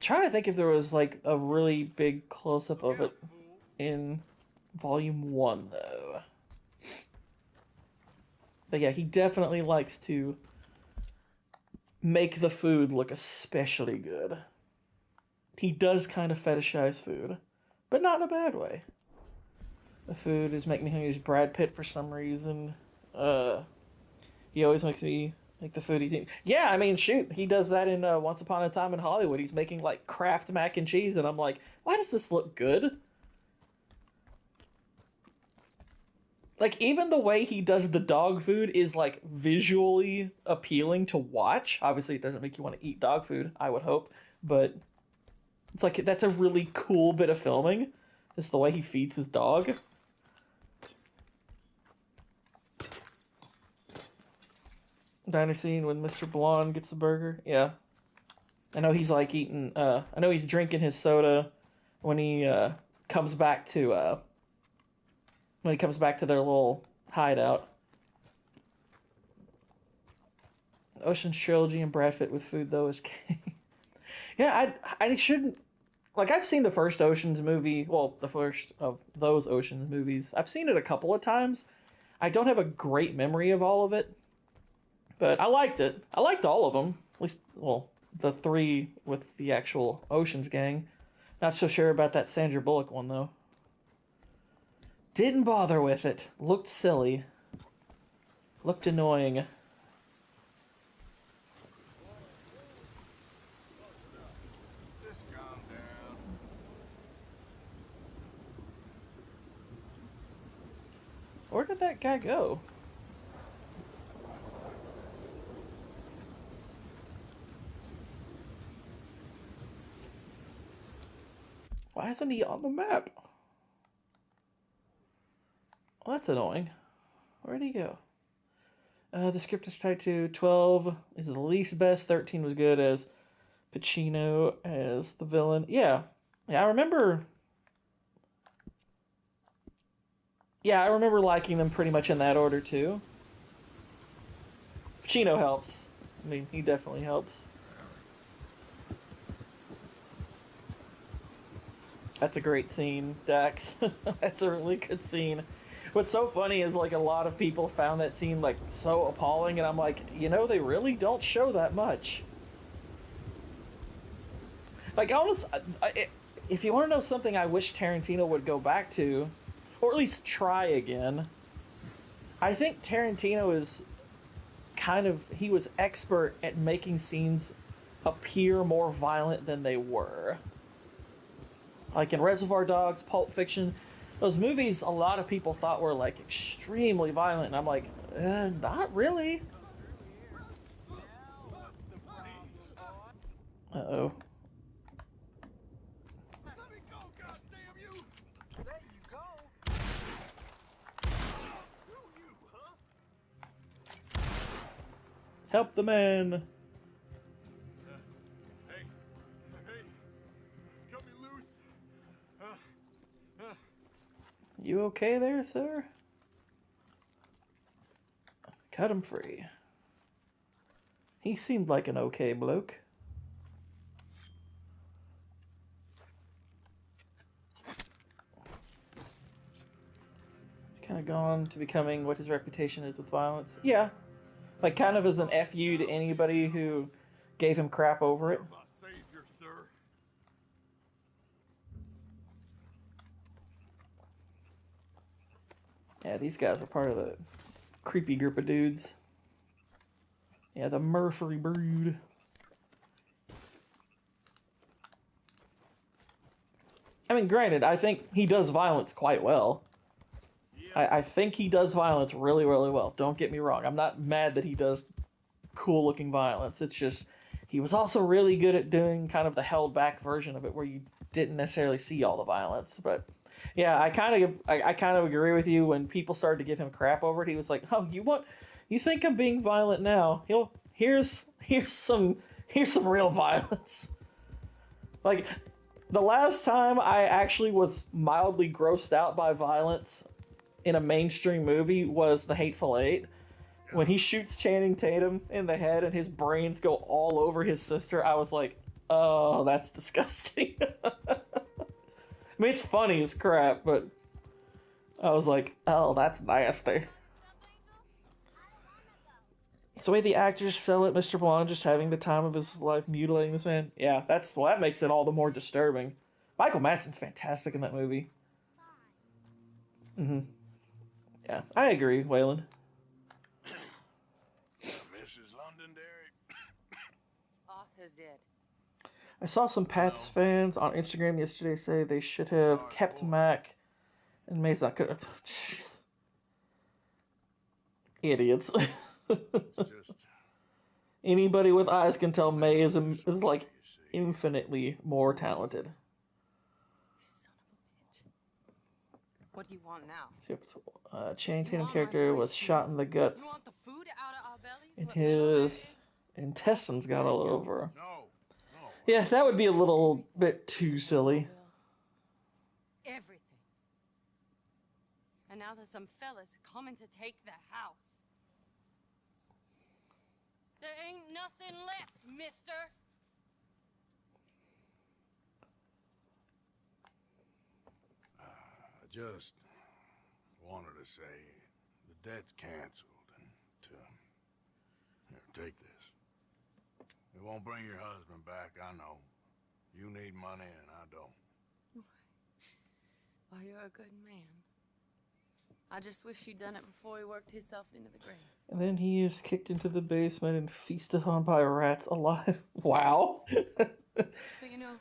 trying to think if there was like a really big close-up of it in Volume 1, though. But yeah, he definitely likes to make the food look especially good. He does kind of fetishize food, but not in a bad way. The food is making me hungry. He's Brad Pitt for some reason. He always makes me like the food he's eating. Yeah, I mean, shoot, he does that in Once Upon a Time in Hollywood. He's making like Kraft mac and cheese, and I'm like, why does this look good? Like, even the way he does the dog food is, like, visually appealing to watch. Obviously, it doesn't make you want to eat dog food, I would hope. But it's like, that's a really cool bit of filming. Just the way he feeds his dog. Diner scene when Mr. Blonde gets the burger. Yeah. I know he's, like, eating, I know he's drinking his soda when he, comes back to, when he comes back to their little hideout. Ocean's Trilogy and Brad Pitt with food, though, is king. Yeah, I shouldn't... Like, I've seen the first Ocean's movie, well, the first of those Ocean's movies. I've seen it a couple of times. I don't have a great memory of all of it, but I liked it. I liked all of them. At least, well, the three with the actual Ocean's gang. Not so sure about that Sandra Bullock one, though. Didn't bother with it. Looked silly. Looked annoying. Just calm down. Where did that guy go? Why isn't he on the map? Well, that's annoying. Where'd he go? The script is tied to 12 is the least best. 13 was good as Pacino as the villain. Yeah. Yeah, I remember... Yeah, I remember liking them pretty much in that order, too. Pacino helps. I mean, he definitely helps. That's a great scene, Dax. That's a really good scene. What's so funny is, like, a lot of people found that scene, like, so appalling, and I'm like, you know, they really don't show that much. Like, almost, if you want to know something I wish Tarantino would go back to, or at least try again, I think Tarantino is kind of, he was expert at making scenes appear more violent than they were. Like in Reservoir Dogs, Pulp Fiction, those movies a lot of people thought were like extremely violent, and I'm like, not really. Uh-oh. Let me go, goddamn you! Help the man. Hey, cut me loose. You okay there, sir? Cut him free. He seemed like an okay bloke. Kind of gone to becoming what his reputation is with violence. Yeah. Like, kind of as an FU to anybody who gave him crap over it. My savior, sir. Yeah, these guys are part of the creepy group of dudes. Yeah, the Murphy brood. I mean, granted, I think he does violence quite well. I think he does violence really, really well. Don't get me wrong. I'm not mad that he does cool-looking violence. It's just he was also really good at doing kind of the held-back version of it where you didn't necessarily see all the violence. But yeah, I kind of agree with you. When people started to give him crap over it, he was like, "Oh, you think I'm being violent now? Here's some real violence." Like, the last time I actually was mildly grossed out by violence in a mainstream movie was The Hateful Eight. When he shoots Channing Tatum in the head and his brains go all over his sister, I was like, oh, that's disgusting. I mean, it's funny as crap, but I was like, oh, that's nasty. It's the way the actors sell it, Mr. Blonde just having the time of his life mutilating this man. Yeah, that makes it all the more disturbing. Michael Madsen's fantastic in that movie. Yeah, I agree, Waylon. Mrs. Londonderry. Arthur's dead. I saw some Pats fans on Instagram yesterday say they should have kept Mac and May's not good. Jeez. Idiots. It's just Anybody with eyes can tell May is like infinitely more talented. Son of a bitch. What do you want now? Channing Tatum want my character was questions? shot in the guts, You want the food out of our bellies? and What little there his is? intestines got all over. no. Yeah, that would be a little bit too silly. Everything. And now there's some fellas coming to take the house. There ain't nothing left, mister. I just wanted to say the debt's canceled and to here, take this. It won't bring your husband back, I know. You need money and I don't. Well, you're a good man. I just wish you'd done it before he worked himself into the grave. And then he is kicked into the basement and feasted on by rats alive. Wow. But you know,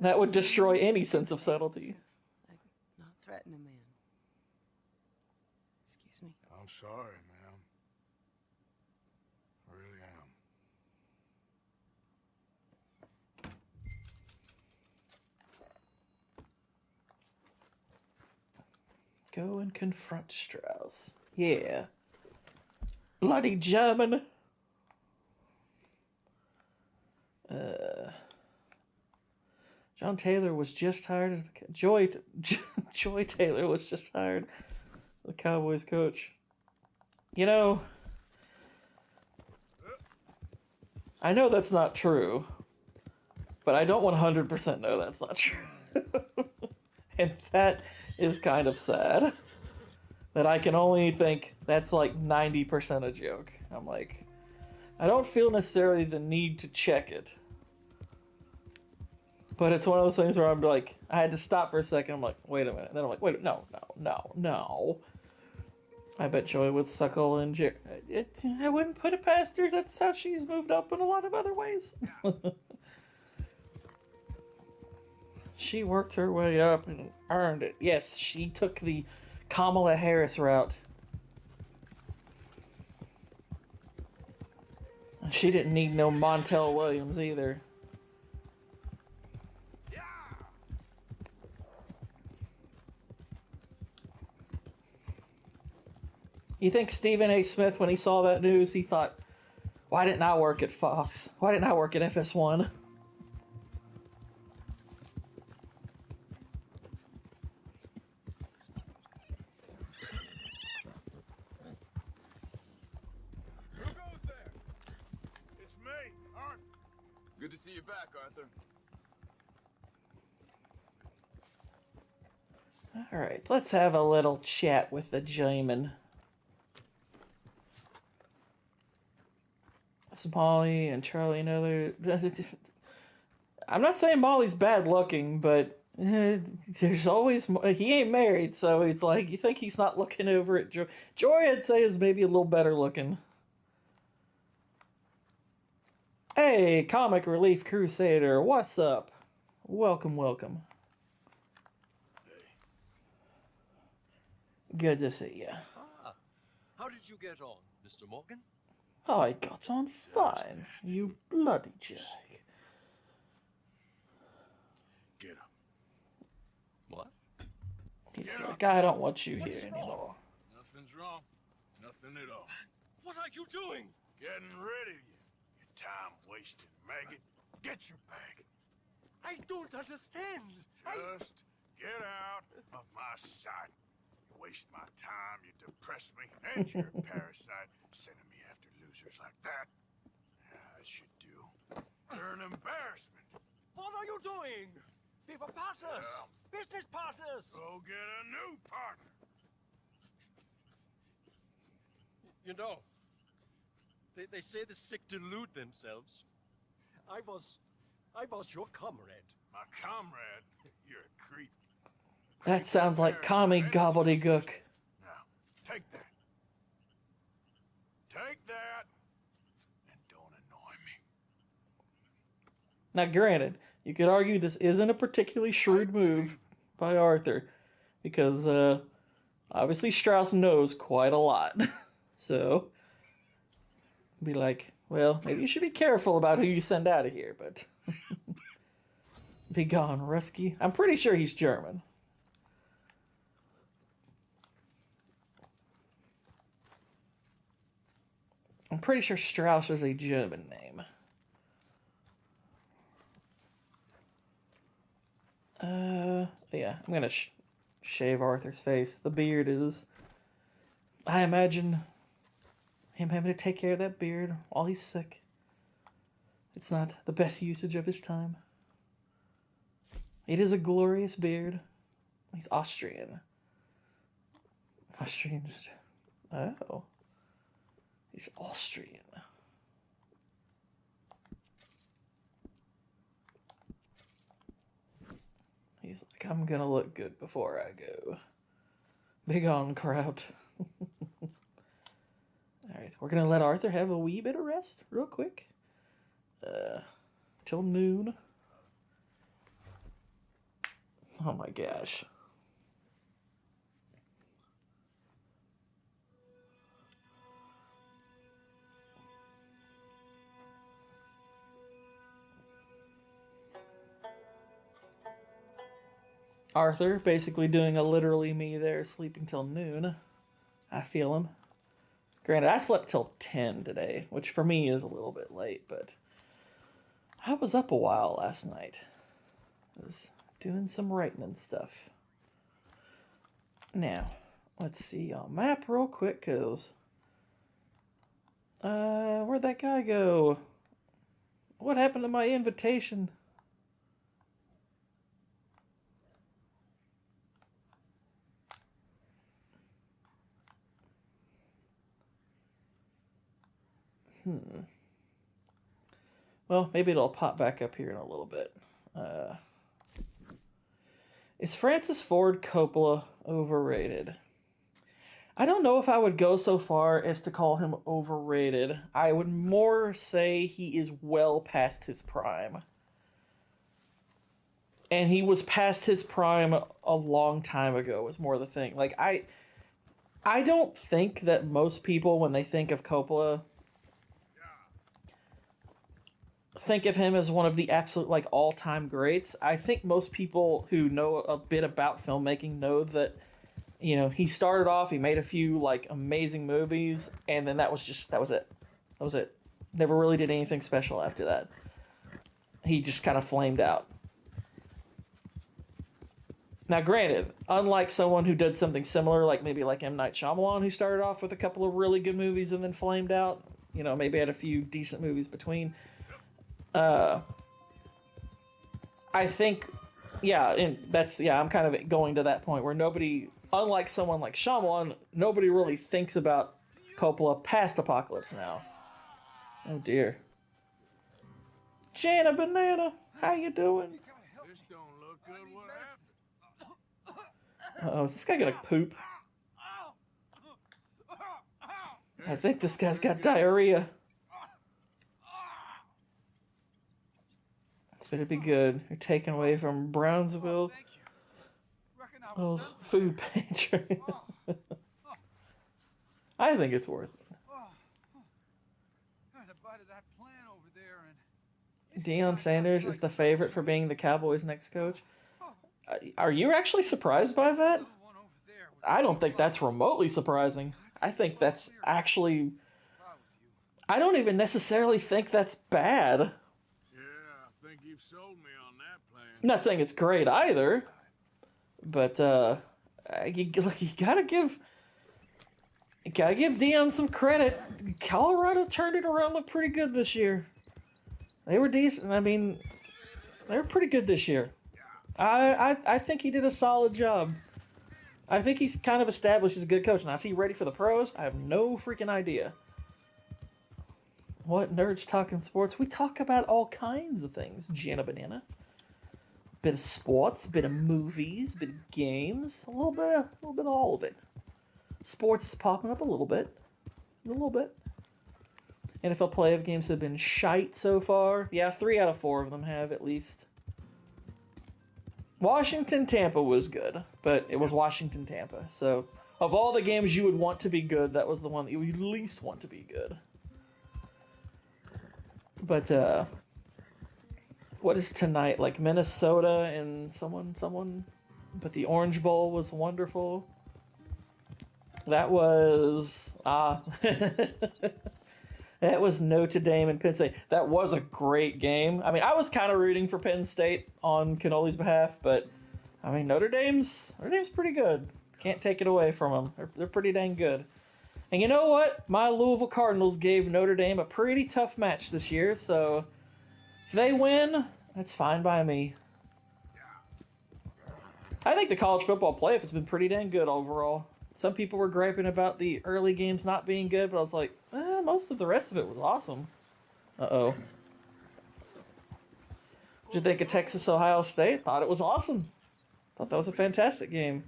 that would destroy any sense of subtlety. like not threaten a man. Excuse me. I'm sorry, ma'am. I really am. Go and confront Strauss. Yeah. Bloody German. John Taylor was just hired as the Joy Taylor was just hired as the Cowboys coach. You know, I know that's not true, but I don't 100% know that's not true. And that is kind of sad. That I can only think that's like 90% a joke. I'm like, I don't feel necessarily the need to check it. But it's one of those things where I'm like, I had to stop for a second. I'm like, wait a minute. And then I'm like, wait, no. I bet Joy would suckle and I wouldn't put it past her. That's how she's moved up in a lot of other ways. She worked her way up and earned it. Yes, she took the Kamala Harris route. She didn't need no Montel Williams either. You think Stephen A. Smith, when he saw that news, he thought, why didn't I work at Fox? Why didn't I work at FS1? Who goes there? It's me, Arthur. Good to see you back, Arthur. Alright, let's have a little chat with the Jamin. It's Molly and Charlie and other... I'm not saying Molly's bad looking, but there's always... He ain't married, so it's like, you think he's not looking over at Joy. Joy, I'd say, is maybe a little better looking. Hey, Comic Relief Crusader, what's up? Welcome, welcome. Good to see you. Ah, how did you get on, Mr. Morgan? I got on fine, you bloody jag. Get him. What? He's like, I don't want you here anymore. Nothing's wrong. Nothing at all. What are you doing? Getting rid of you. You time-wasting maggot. Get your bag. I don't understand. Just get out of my sight. You waste my time, you depress me, and you're a parasite. Sending me after losers like that. Yeah, it should do. You're an embarrassment. What are you doing? We were partners. Yeah. Business partners. Go get a new partner. You know, they say the sick delude themselves. I was your comrade. My comrade, you're a creep. That sounds like commie gobbledygook. Now, take that. Take that, and don't annoy me. Now, granted, you could argue this isn't a particularly shrewd move by Arthur, because obviously Strauss knows quite a lot. So, be like, well, maybe you should be careful about who you send out of here, but... Be gone, Rusky. I'm pretty sure he's German. I'm pretty sure Strauss is a German name. Yeah, I'm gonna shave Arthur's face. The beard is... I imagine him having to take care of that beard while he's sick. It's not the best usage of his time. It is a glorious beard. He's Austrian. Austrians... Oh. He's Austrian. He's like, I'm gonna look good before I go. Big on crowd. Alright, we're gonna let Arthur have a wee bit of rest real quick. Till noon. Oh my gosh. Arthur basically doing a literally me there, sleeping till noon. I feel him. Granted, I slept till 10 today, which for me is a little bit late, but I was up a while last night. I was doing some writing and stuff. Now, let's see on map real quick, cause where'd that guy go? What happened to my invitation? Well, maybe it'll pop back up here in a little bit. Is Francis Ford Coppola overrated? I don't know if I would go so far as to call him overrated. I would more say he is well past his prime. And he was past his prime a long time ago, is more the thing. Like, I don't think that most people, when they think of Coppola, think of him as one of the absolute, like, all-time greats. I think most people who know a bit about filmmaking know that You know, he started off, he made a few like amazing movies, and then that was it. That was it. Never really did anything special after that. He just kind of flamed out. Now, granted, unlike someone who did something similar, like maybe like M. Night Shyamalan, who started off with a couple of really good movies and then flamed out, you know, maybe had a few decent movies between. I think, yeah, and I'm kind of going to that point where nobody, unlike someone like Shyamalan, nobody really thinks about Coppola past Apocalypse Now. Oh dear. Jana Banana, how you doing? This don't look good. What happened? Uh-oh, is this guy gonna poop? I think this guy's got diarrhea. It's gonna be good. You're taken away from Brownsville. Oh, food pantry. I think it's worth it. Had a bite of that plant over there and Deion Sanders is the favorite for being the Cowboys' next coach. Are you actually surprised by that? I don't think that's remotely surprising. I think that's actually... I don't even necessarily think that's bad. Yeah, I think you've sold me on that plan. I'm not saying it's great either, but you gotta give Deion some credit. Colorado turned it around, looked pretty good this year. They were decent. I mean, they were pretty good this year. I think he did a solid job. I think he's kind of established as a good coach. Now, is he ready for the pros? I have no freaking idea. What nerds talking sports? We talk about all kinds of things. Jana Banana. Bit of sports, bit of movies, bit of games, a little bit of all of it. Sports is popping up a little bit. NFL playoff games have been shite so far. Yeah, 3 out of 4 of them have at least. Washington-Tampa was good, but it was Washington-Tampa. So, of all the games you would want to be good, that was the one that you would least want to be good. But, what is tonight? Like Minnesota and someone? But the Orange Bowl was wonderful. That was, that was Notre Dame and Penn State. That was a great game. I mean, I was kind of rooting for Penn State on Cannoli's behalf, but I mean, Notre Dame's pretty good. Can't take it away from them. They're pretty dang good. And you know what? My Louisville Cardinals gave Notre Dame a pretty tough match this year, so if they win, that's fine by me. I think the college football playoff has been pretty dang good overall. Some people were griping about the early games not being good, but I was like, most of the rest of it was awesome. Uh-oh. What did you think of Texas-Ohio State? Thought it was awesome. Thought that was a fantastic game.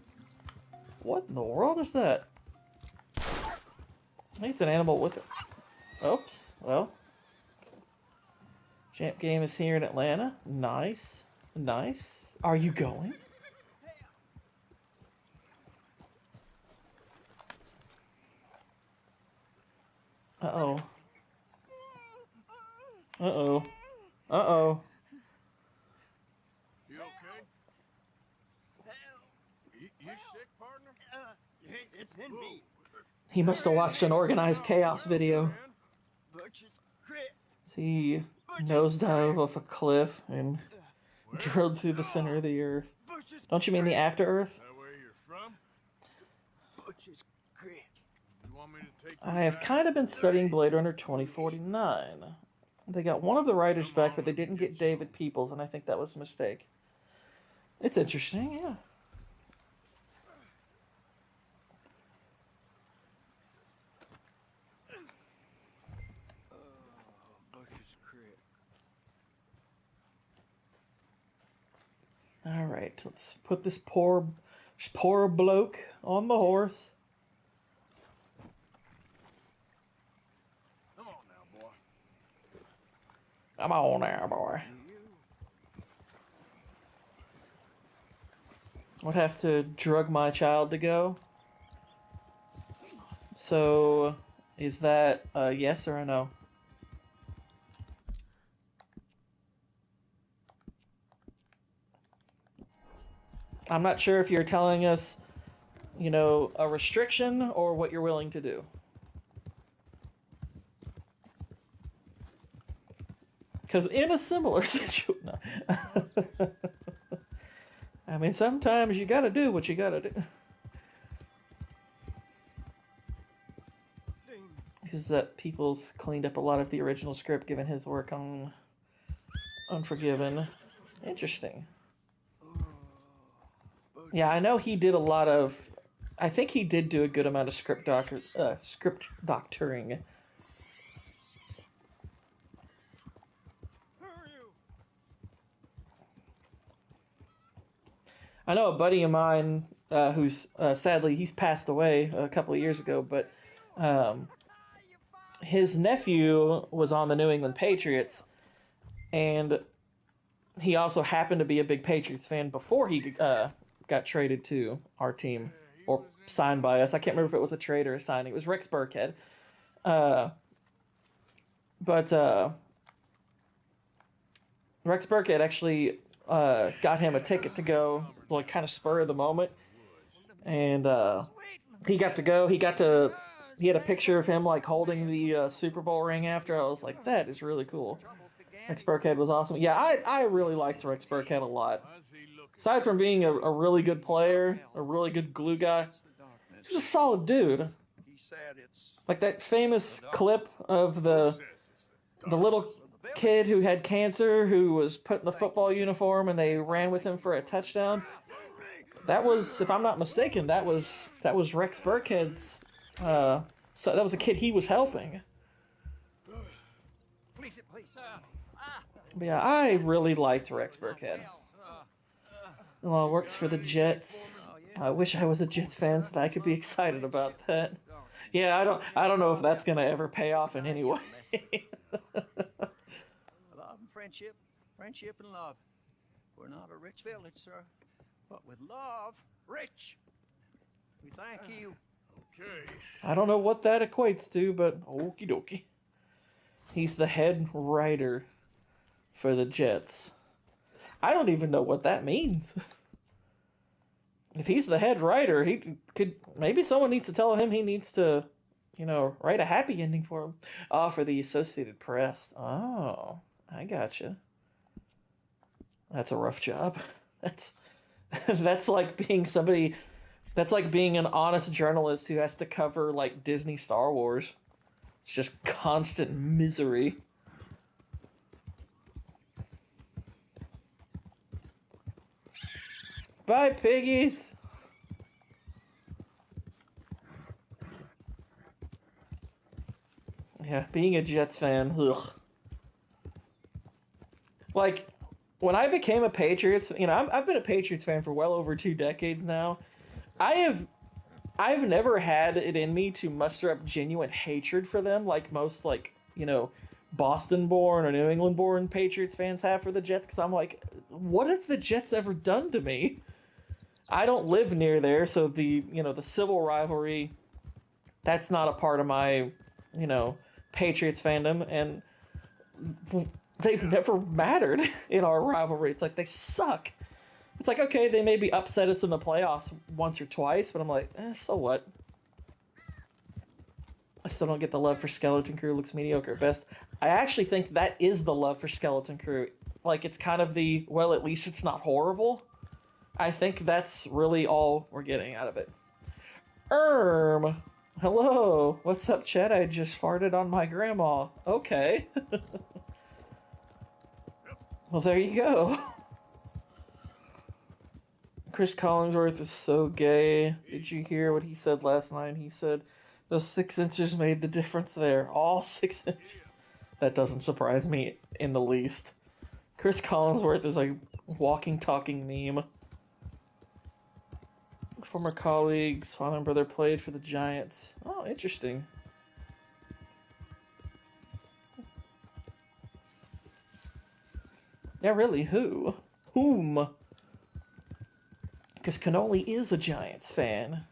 What in the world is that? I think it's an animal with it. Oops. Well. Champ game is here in Atlanta. Nice. Nice. Are you going? Uh-oh. Uh-oh. Uh-oh. You okay? You sick, partner? it's in me. He must have watched an Organized Chaos video. Butcher's Crit. See, nosedive off a cliff and drilled through the center of the earth. Don't you mean the after earth? Is that where you're from? Butcher's Crit. You want me to take you I have back? kind of been studying Blade Runner 2049. They got one of the writers back, but they didn't get David Peoples, and I think that was a mistake. It's interesting, yeah. Butcher's Crit. All right, let's put this poor bloke on the horse. Come on now, boy. Come on now, boy. Would have to drug my child to go. So, is that a yes or a no? I'm not sure if you're telling us you know, a restriction or what you're willing to do. Because in a similar situation, I mean, sometimes you gotta do what you gotta do. Because that Peoples cleaned up a lot of the original script given his work on Unforgiven. Interesting. Yeah, I know he did a lot of... I think he did do a good amount of script doctoring. I know a buddy of mine who's sadly he's passed away a couple of years ago, but his nephew was on the New England Patriots, and he also happened to be a big Patriots fan before he got traded to our team or signed by us. I can't remember if it was a trade or a signing. It was Rex Burkhead. But Rex Burkhead actually got him a ticket to go, like kind of spur of the moment, and he got to go. He had a picture of him like holding the Super Bowl ring after. I was like, that is really cool. Rex Burkhead was awesome. Yeah, I really liked Rex Burkhead a lot. Aside from being a really good player, a really good glue guy, he was a solid dude. Like that famous clip of the little kid who had cancer who was put in the football uniform and they ran with him for a touchdown. That was, if I'm not mistaken, that was Rex Burkhead's. So that was a kid he was helping. But yeah, I really liked Rex Burkhead. Well, works for the Jets. I wish I was a Jets fan so that I could be excited about that. Yeah, I don't know if that's gonna ever pay off in any way. Love and friendship and love. We're not a rich village, sir, but with love, rich. We thank you. Okay. I don't know what that equates to, but okie dokie. He's the head writer for the Jets. I don't even know what that means. If he's the head writer, he could maybe someone needs to tell him he needs to, you know, write a happy ending for him. Oh, for the Associated Press. Oh, I gotcha. That's a rough job. That's like being somebody. That's like being an honest journalist who has to cover like Disney Star Wars. It's just constant misery. Bye, piggies. Yeah, being a Jets fan, ugh. Like, when I became a Patriots, you know, I've been a Patriots fan for well over 2 decades now. I've never had it in me to muster up genuine hatred for them, like most, like, you know, Boston-born or New England-born Patriots fans have for the Jets. Because I'm like, what have the Jets ever done to me? I don't live near there, so the civil rivalry, that's not a part of my, you know, Patriots fandom, and they've never mattered in our rivalry. It's like, they suck. It's like, okay, they maybe upset us in the playoffs once or twice, but I'm like, so what? I still don't get the love for Skeleton Crew. Looks mediocre at best. I actually think that is the love for Skeleton Crew. Like, it's kind of the, well, at least it's not horrible. I think that's really all we're getting out of it. Hello. What's up, Chet? I just farted on my grandma. Okay. Well, there you go. Chris Collinsworth is so gay. Did you hear what he said last night? He said those 6 inches made the difference there. All 6 inches. That doesn't surprise me in the least. Chris Collinsworth is a walking, talking meme. Former colleagues, father and brother played for the Giants. Oh, interesting. Yeah, really, who? Whom? Because Cannoli is a Giants fan.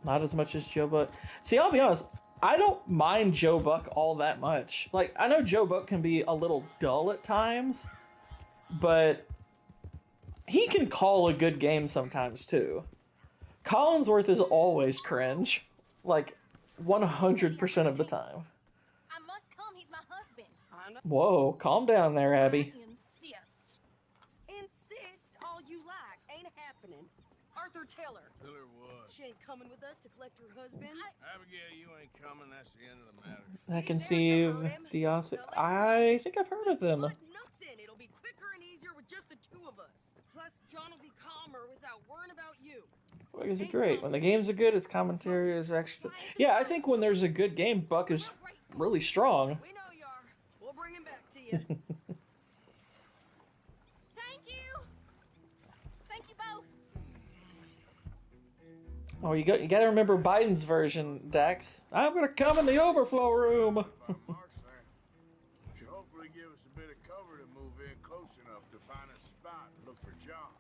Not as much as Joe Buck. See, I'll be honest, I don't mind Joe Buck all that much. Like, I know Joe Buck can be a little dull at times, but he can call a good game sometimes too. Collinsworth is always cringe, like 100% of the time. I must come. He's my husband. Whoa, calm down there, Abby. I insist. Insist all you like. Ain't happening. Arthur, tell her. Tell her what? She ain't coming with us to collect her husband. Abigail, you ain't coming. That's the end of the matter. I conceive Dios. I think I've heard of them. But nothing. It'll be quicker and easier with just the two of us. Plus, John will be calmer without worrying about you. Buck is great. When the games are good, his commentary is extra. Yeah, I think when there's a good game, Buck is really strong. We know you are. We'll bring him back to you. Thank you. Thank you both. Oh, you got to remember Biden's version, Dax. I'm gonna come in the overflow room. Should hopefully give us a bit of cover to move in close enough to find a spot and look for John.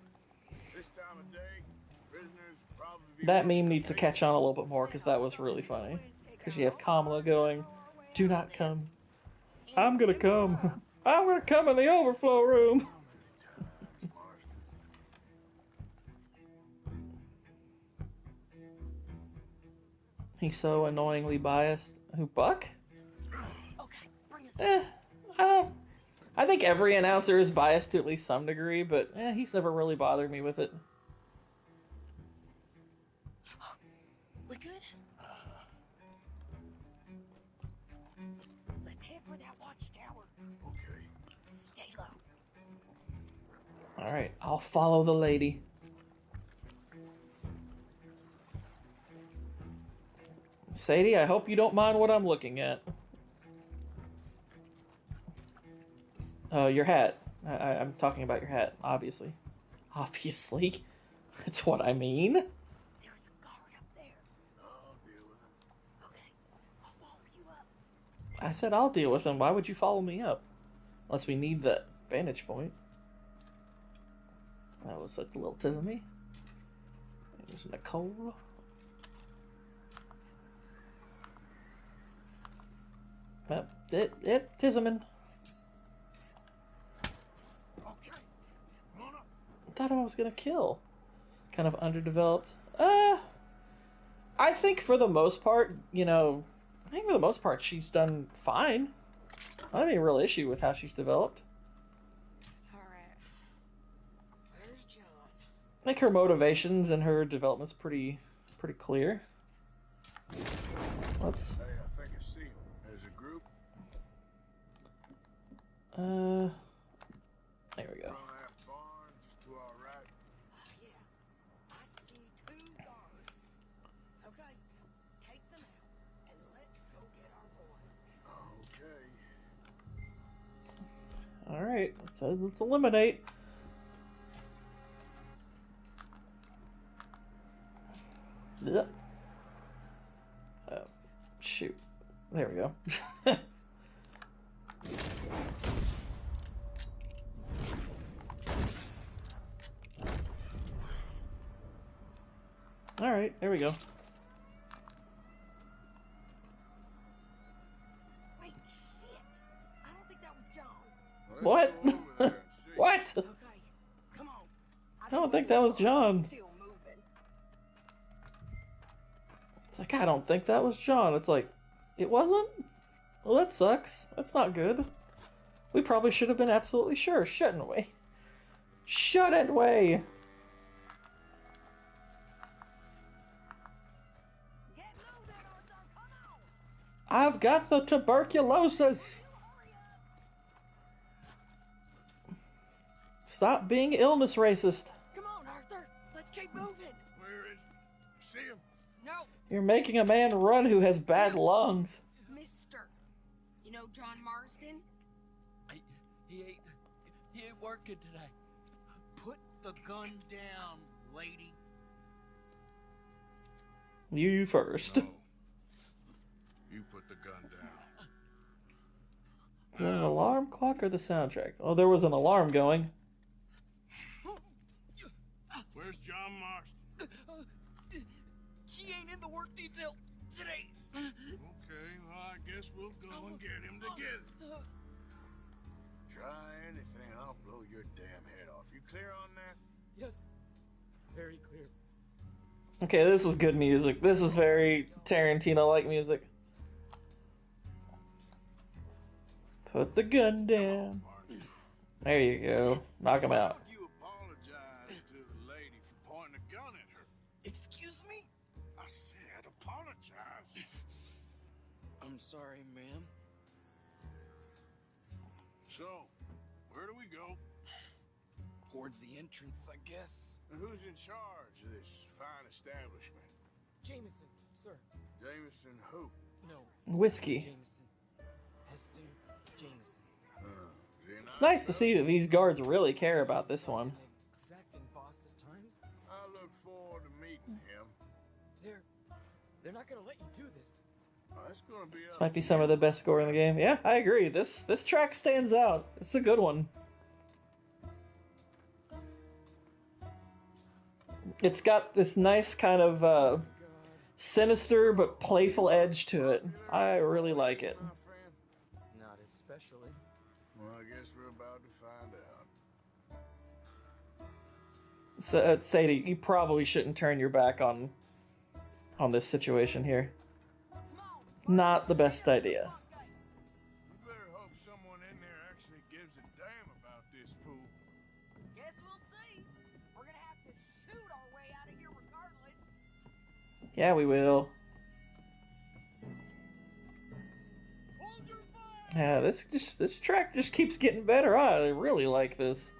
This time of day, prisoners probably. That meme needs to catch on a little bit more because that was really funny. Because you have Kamala going, "Do not come. I'm gonna come. I'm gonna come in the overflow room." He's so annoyingly biased. Who, Buck? Okay, bring us. I don't. I think every announcer is biased to at least some degree, but he's never really bothered me with it. We good? Let's head for that watchtower. Okay. Stay low. All right, I'll follow the lady. Sadie, I hope you don't mind what I'm looking at. Oh, your hat. I'm talking about your hat, obviously. Obviously. That's what I mean. There's a guard up there. I'll deal with him. Okay, I'll follow you up. I said I'll deal with him. Why would you follow me up? Unless we need the vantage point. That was a little tismy. There's Nicole. Well, Tisman. Okay. Come on up. Thought I was gonna kill. Kind of underdeveloped. I think for the most part, she's done fine. I don't have any real issue with how she's developed. All right. Where's John? I think her motivations and her development's pretty clear. Whoops. Hey, I think I see him. As a group. There we go. From that barn, just to our right. Yeah, I see two guards. Okay, take them out, and let's go get our boy. Okay. All right, so let's eliminate. Yep. Oh, shoot. There we go. All right, there we go. Wait, shit! I don't think that was John. What? Let's go over there and see. What? Okay, come on. I don't think that was John. Still moving. It's like, I don't think that was John. It's like, it wasn't? Well, that sucks. That's not good. We probably should have been absolutely sure, shouldn't we? Shouldn't we? Get moving, Arthur. Come on. I've got the tuberculosis. Stop being illness racist. Come on, Arthur. Let's keep moving. Where is he? You see him? No, You're making a man run who has bad lungs. Mister. You know John Marsden? He ain't working today. Put the gun down, lady. You first. No. You put the gun down. An alarm clock or the soundtrack? Oh, there was an alarm going. Where's John Marston? He ain't in the work detail today. Okay, well, I guess we'll go and get him together. Try anything, I'll blow your damn head off. You clear on that? Yes. Very clear. Okay, this is good music. This is very Tarantino-like music. Put the gun down. There you go. Knock him out. You apologize to the lady for pointing a gun at her. Excuse me? I said apologize. I'm sorry, ma'am. So, where do we go? Towards the entrance, I guess. And who's in charge of this fine establishment? Jameson, sir. Jameson who? No. Whiskey. Jameson. Hester Jameson. It's nice to see that these guards really care about this one. Exacting boss at times. I look forward to meeting him. They're not gonna let you do this. That's gonna be This might be some of the best score in the game. Yeah, I agree. This track stands out. It's a good one. It's got this nice kind of sinister but playful edge to it. I really like it. Not especially. Well, I guess we're about to find out. So, Sadie, you probably shouldn't turn your back on this situation here. Not the best idea. You better hope someone in there actually gives a damn about this fool. Guess we'll see. We're gonna have to shoot our way out of here regardless. Yeah, we will. Yeah, this track just keeps getting better. I really like this.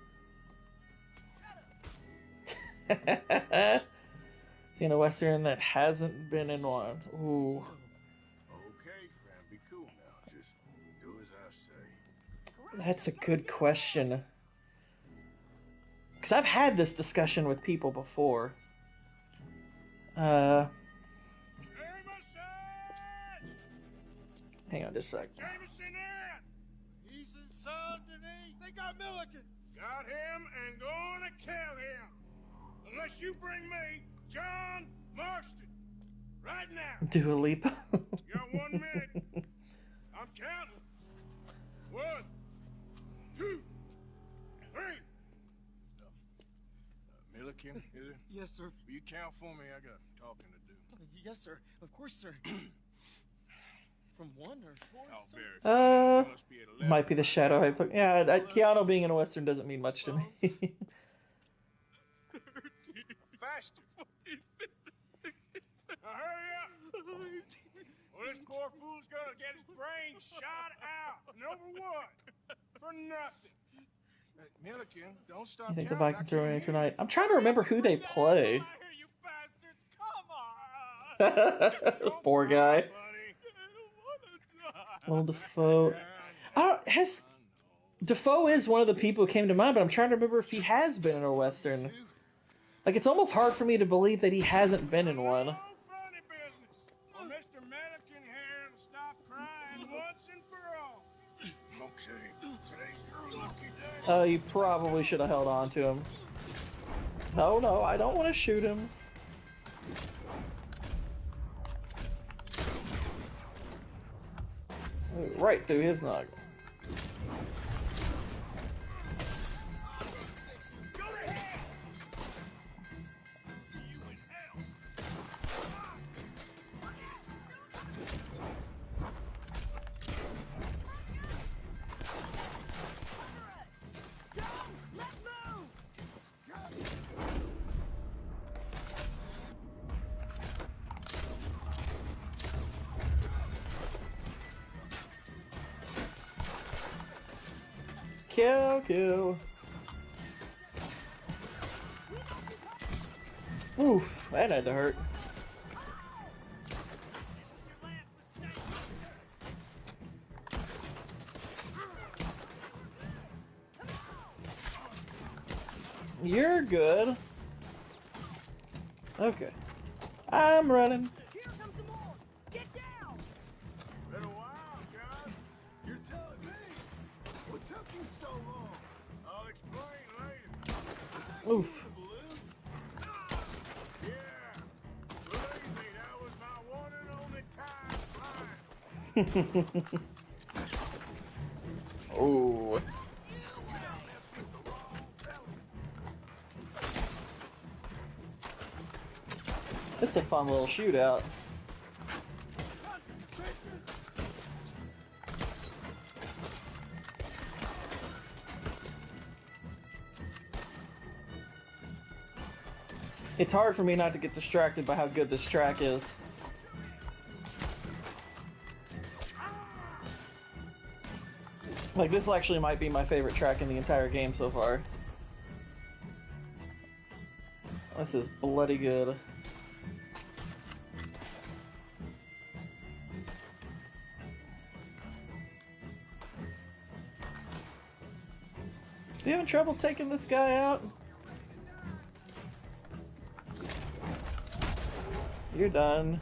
Seen a Western that hasn't been in one. Ooh. Okay, friend, be cool now. Just do as I say. That's a good question. Because I've had this discussion with people before. Hang on just a sec. Jameson in! He's in Saint Denis. They got Milliken. Got him and gonna kill him. Unless you bring me John Marston. Right now. Dua Lipa. You got 1 minute. I'm counting. 1, 2, 3. Milliken, is it? Yes, sir. Will you count for me? I got talking to do. Yes, sir. Of course, sir. From 1 or 4? Oh, sir? very fine. Must be at 11. Might be the shadow I took. Yeah, Keanu being in a Western doesn't mean much to me. 13, Faster. 14, 15, 16, 17, Now hurry up. 18. Well, this poor fool's gonna get his brains shot out. And over what? For nothing. Milliken, don't stop You think the counting. Vikings are winning tonight? I'm trying to remember who they play. You bastards, come on. This poor guy. Buddy. Well, Defoe. Defoe is one of the people who came to mind, but I'm trying to remember if he has been in a Western. Like, it's almost hard for me to believe that he hasn't been in one. No funny business. Well, Mr. Milliken here to stop crying once and for all. Okay, today's your lucky day. Oh, you probably should have held on to him. No, I don't want to shoot him. Right through his noggin. Kill. Oof, that had to hurt. You're good. Okay. I'm running. Here comes some more. Get down. Been a while, John. You're telling me. What took you so long? I'll explain later. Oof. Yeah. Believe me, that was my one and only time flying. Oh. This is a fun little shootout. It's hard for me not to get distracted by how good this track is. Like, this actually might be my favorite track in the entire game so far. This is bloody good. You having trouble taking this guy out? You're done.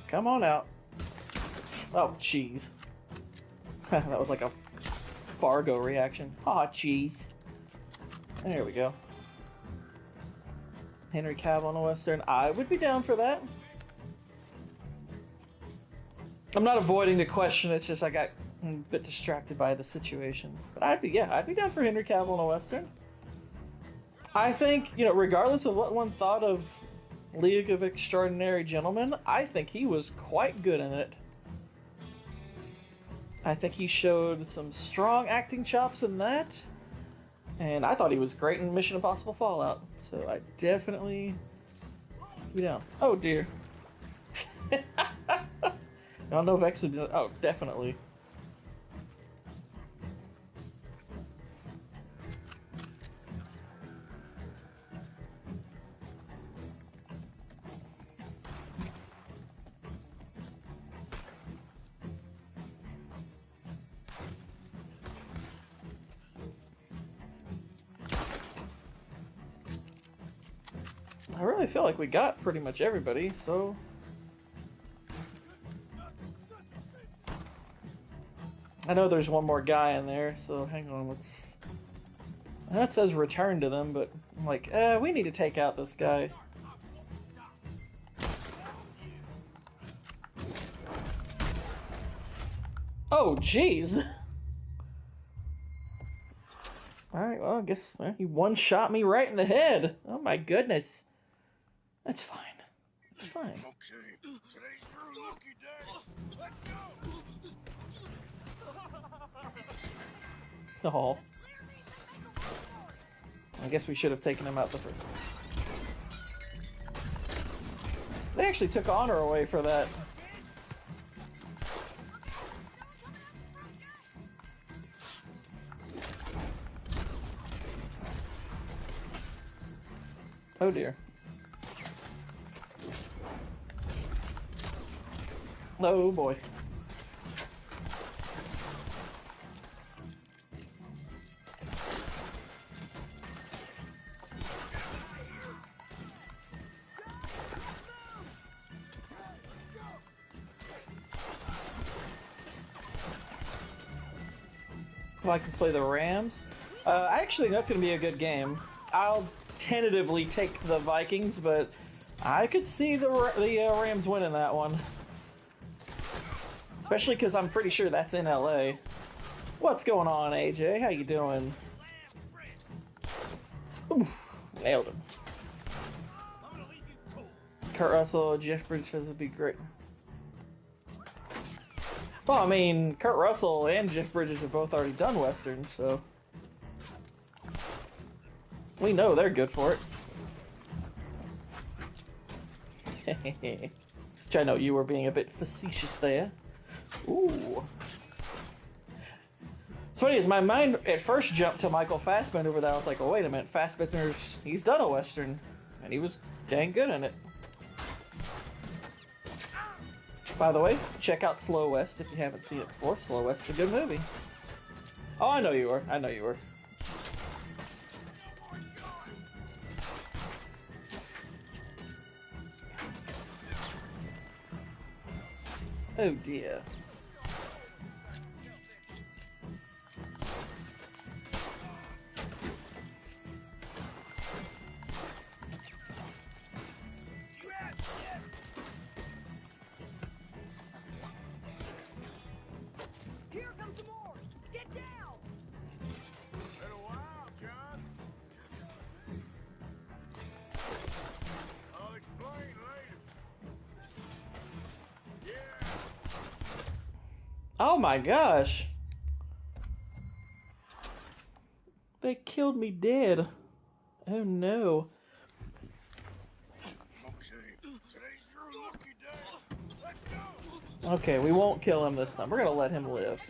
Come on out. Oh, jeez. That was like a Fargo reaction. Aw, jeez. There we go. Henry Cavill on a Western. I would be down for that. I'm not avoiding the question, it's just I got a bit distracted by the situation. But I'd be down for Henry Cavill on a Western. I think, you know, regardless of what one thought of League of Extraordinary Gentlemen, I think he was quite good in it. I think he showed some strong acting chops in that, and I thought he was great in Mission Impossible Fallout, so I definitely be down. Oh dear. I don't know if X would do it. Oh, definitely. I really feel like we got pretty much everybody, so... I know there's one more guy in there, so hang on, let's... That says return to them, but I'm like, we need to take out this guy. Oh, jeez! Alright, well, I guess he one-shot me right in the head. Oh my goodness. That's fine. It's fine. Okay, today's your lucky day. Let's go. Oh. I guess we should have taken him out the first. They actually took honor away for that. Oh dear. Oh boy. Like to play the Rams. Actually, that's going to be a good game. I'll tentatively take the Vikings, but I could see the Rams winning that one. Especially because I'm pretty sure that's in LA. What's going on, AJ? How you doing? Oof, nailed him. Kurt Russell, Jeff Bridges would be great. Well, I mean, Kurt Russell and Jeff Bridges have both already done Westerns, so... we know they're good for it. Which I know you were being a bit facetious there. Ooh. It's funny, as my mind at first jumped to Michael Fassbender over that. I was like, oh, wait a minute, he's done a Western, and he was dang good in it. By the way, check out Slow West if you haven't seen it before. Slow West's a good movie. Oh, I know you were. I know you were. Oh dear. Here comes some more. Get down. Been a while. Oh my gosh! They killed me dead. Oh no. Today's your lucky day. Let's go. Okay, we won't kill him this time. We're gonna let him live.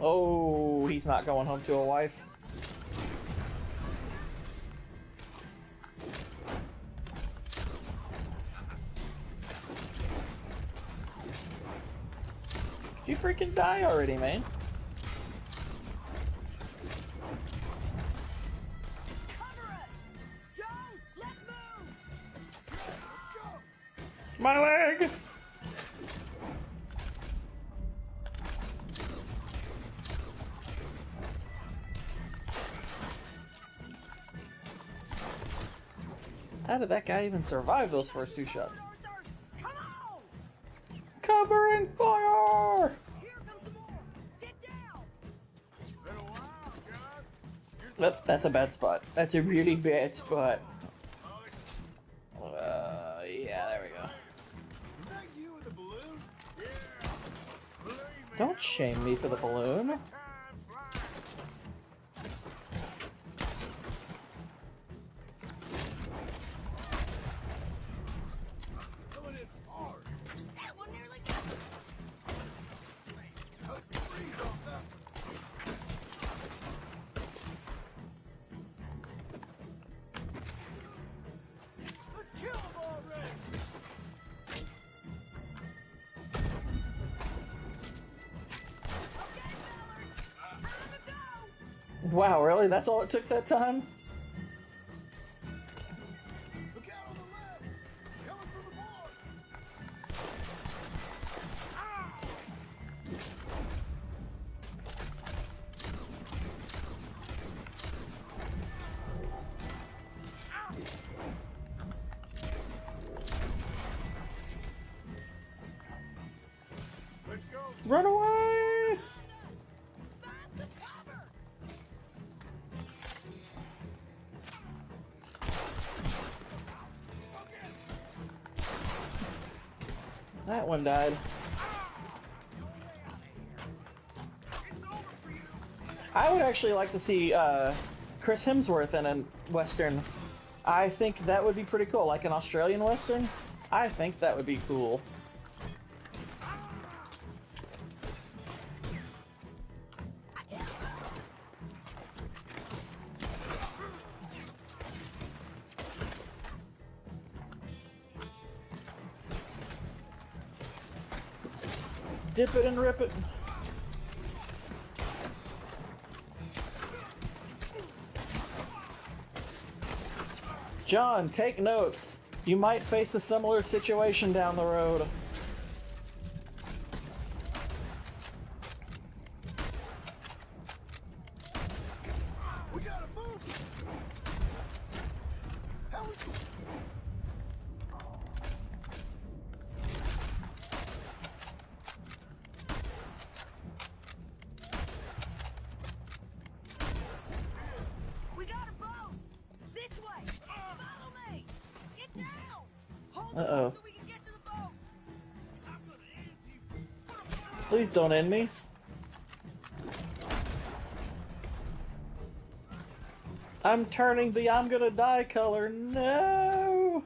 Oh, he's not going home to a wife. You freaking die already, man. Cover us! Joe, let's move! My leg! How did that guy even survive those first two shots? Come on! Cover and fire! Here comes some more! Get down! Been a while, John. Yep, that's a bad spot. That's a really bad spot. Yeah, there we go. Is that you with the balloon? Yeah. Believe me, Don't shame me for the balloon. time flying. Coming in hard. That one nearly got me! Let's freeze off that one. Let's kill him already. Okay, fellas! Time to go! Wow, really? That's all it took that time? Look out on the left. Coming from the board. Let's go. Run away! Find some cover! That one died. I would actually like to see Chris Hemsworth in a Western. I think that would be pretty cool. Like an Australian Western? I think that would be cool. Dip it and rip it. John, take notes. You might face a similar situation down the road. We gotta move. How we We got a boat! This way! Follow me! Get down! Hold Uh-oh. on so we can get to the boat! Please don't end me. I'm turning the I'm gonna die color. No!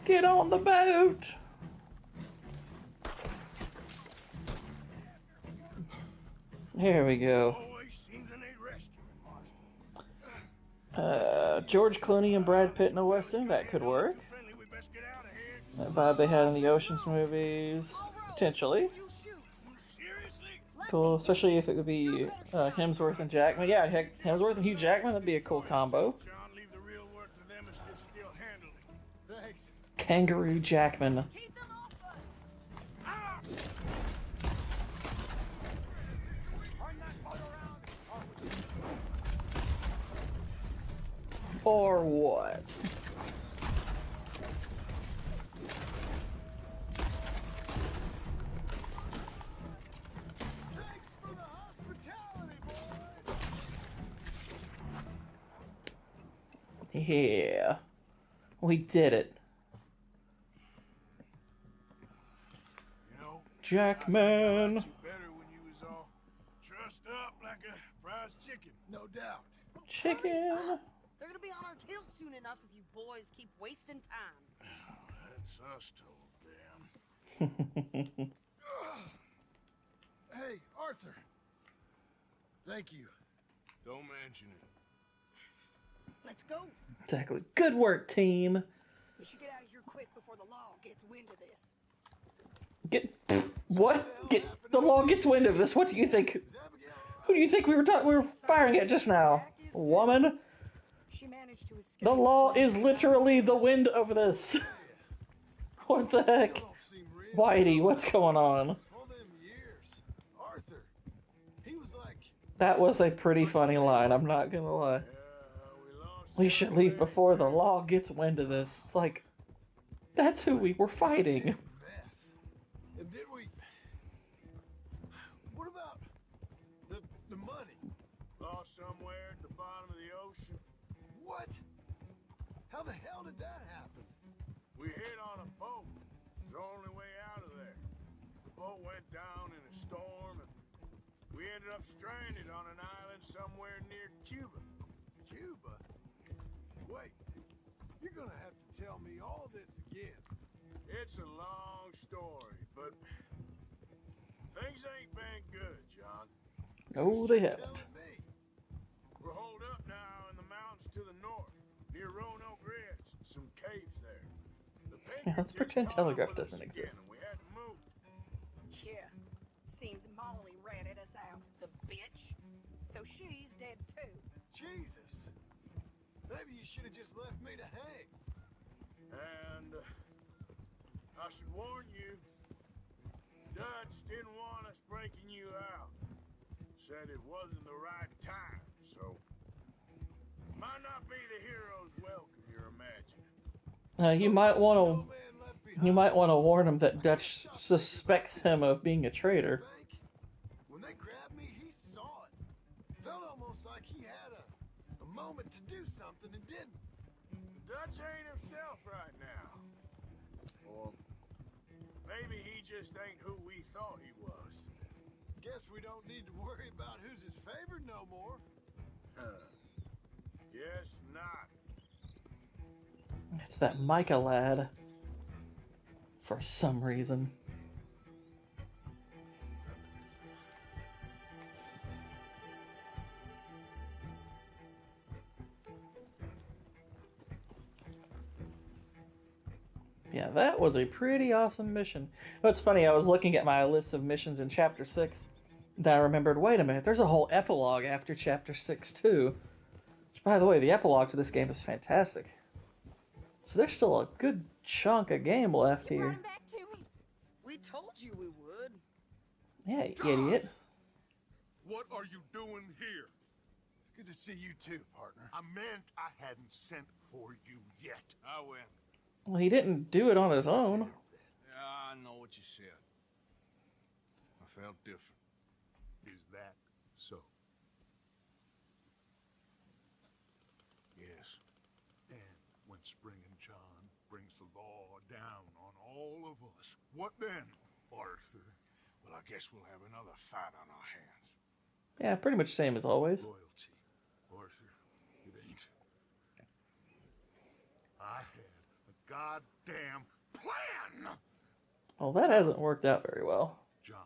Get on the boat! Here we go. always seem to need rescuing, Marshal. George Clooney and Brad Pitt in a Western, that could work. Friendly, we best get out of here. That vibe they had in the Oceans movies. Potentially. You shoot! Seriously? Cool, especially if it would be Hemsworth and Jackman. Yeah, heck, Hemsworth and Hugh Jackman, that'd be a cool combo. John, leave the real work to them and sit still handling. Kangaroo Jackman. Keep them off us! Or what? Thanks for the hospitality, boys. Yeah. We did it. You know, Jackman. I liked you better when you was all trussed up like a prize chicken. No doubt. Chicken. They're gonna be on our tails soon enough if you boys keep wasting time. That's us told them. Hey, Arthur. Thank you. Don't mention it. Let's go. Exactly. Good work, team. We should get out of here quick before the law gets wind of this. Get what? Get the law gets wind of this. What do you think? Who do you think we were firing at just now? A woman? She managed to escape. The law is literally the wind of this. What the heck? Whitey, what's going on? All them years. Arthur. He was like, That was a pretty funny line, I'm not gonna lie. We should leave before the law gets wind of this. It's like, that's who we were fighting. mess. And did we... What about the money? Lost somewhere at the bottom of the ocean. What? How the hell did that happen? We hit on a boat. It's the only way out of there. The boat went down in a storm, and we ended up stranded on an island somewhere near Cuba. Cuba? Wait, you're gonna have to tell me all this again. It's a long story, but things ain't been good, John. No, they haven't. Telling me. We're holed up now in the mountains to the north, near Roanoke Ridge. Some caves there. The Yeah, let's pretend Telegraph doesn't exist. And we had to move. Yeah. Seems Molly ratted us out, the bitch. So she's dead too. Jesus. Maybe you should have just left me to hang. And I should warn you, Dutch didn't want us breaking you out. Said it wasn't the right time, so might not be the hero's welcome you're imagining. You might want to warn him that Dutch suspects him of being a traitor. When they grabbed me, he saw it. Felt almost like he had a moment to do something and didn't. Dutch ain't himself right now. Or maybe he just ain't who we thought he was. Guess we don't need to worry about who's his favorite no more. Guess not. It's that Micah lad. For some reason. Yeah, that was a pretty awesome mission. What's funny, I was looking at my list of missions in Chapter 6, then I remembered, wait a minute, there's a whole epilogue after Chapter 6 too. Which, by the way, the epilogue to this game is fantastic. So there's still a good chunk of game left here. Back to me. We told you we would. Yeah, you idiot. What are you doing here? It's good to see you too, partner. I meant I hadn't sent for you yet. I win. Well, he didn't do it on his own. Yeah, I know what you said. I felt different. Is that so? Yes. And when Spring and John brings the law down on all of us, what then, Arthur? Well, I guess we'll have another fight on our hands. Yeah, pretty much same as always. Loyalty, Arthur. It ain't. I had a goddamn plan! Well, that hasn't worked out very well. John,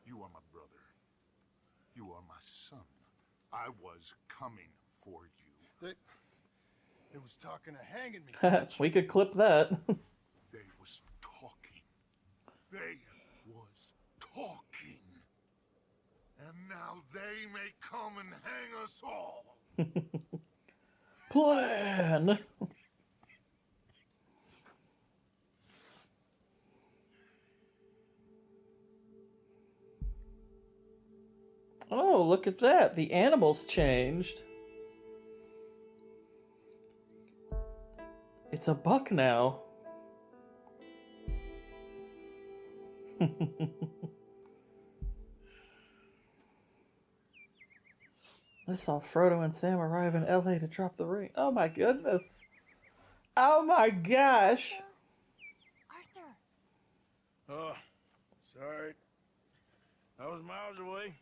you are my brother. You are my son. I was coming for you. They was talking of hanging me. We could clip that. They was talking. They was talking. And now they may come and hang us all. Plan! look at that. The animals changed. It's a buck now. This saw Frodo and Sam arrive in LA to drop the ring. Oh my goodness. Oh my gosh. Arthur. Oh, sorry. I was miles away,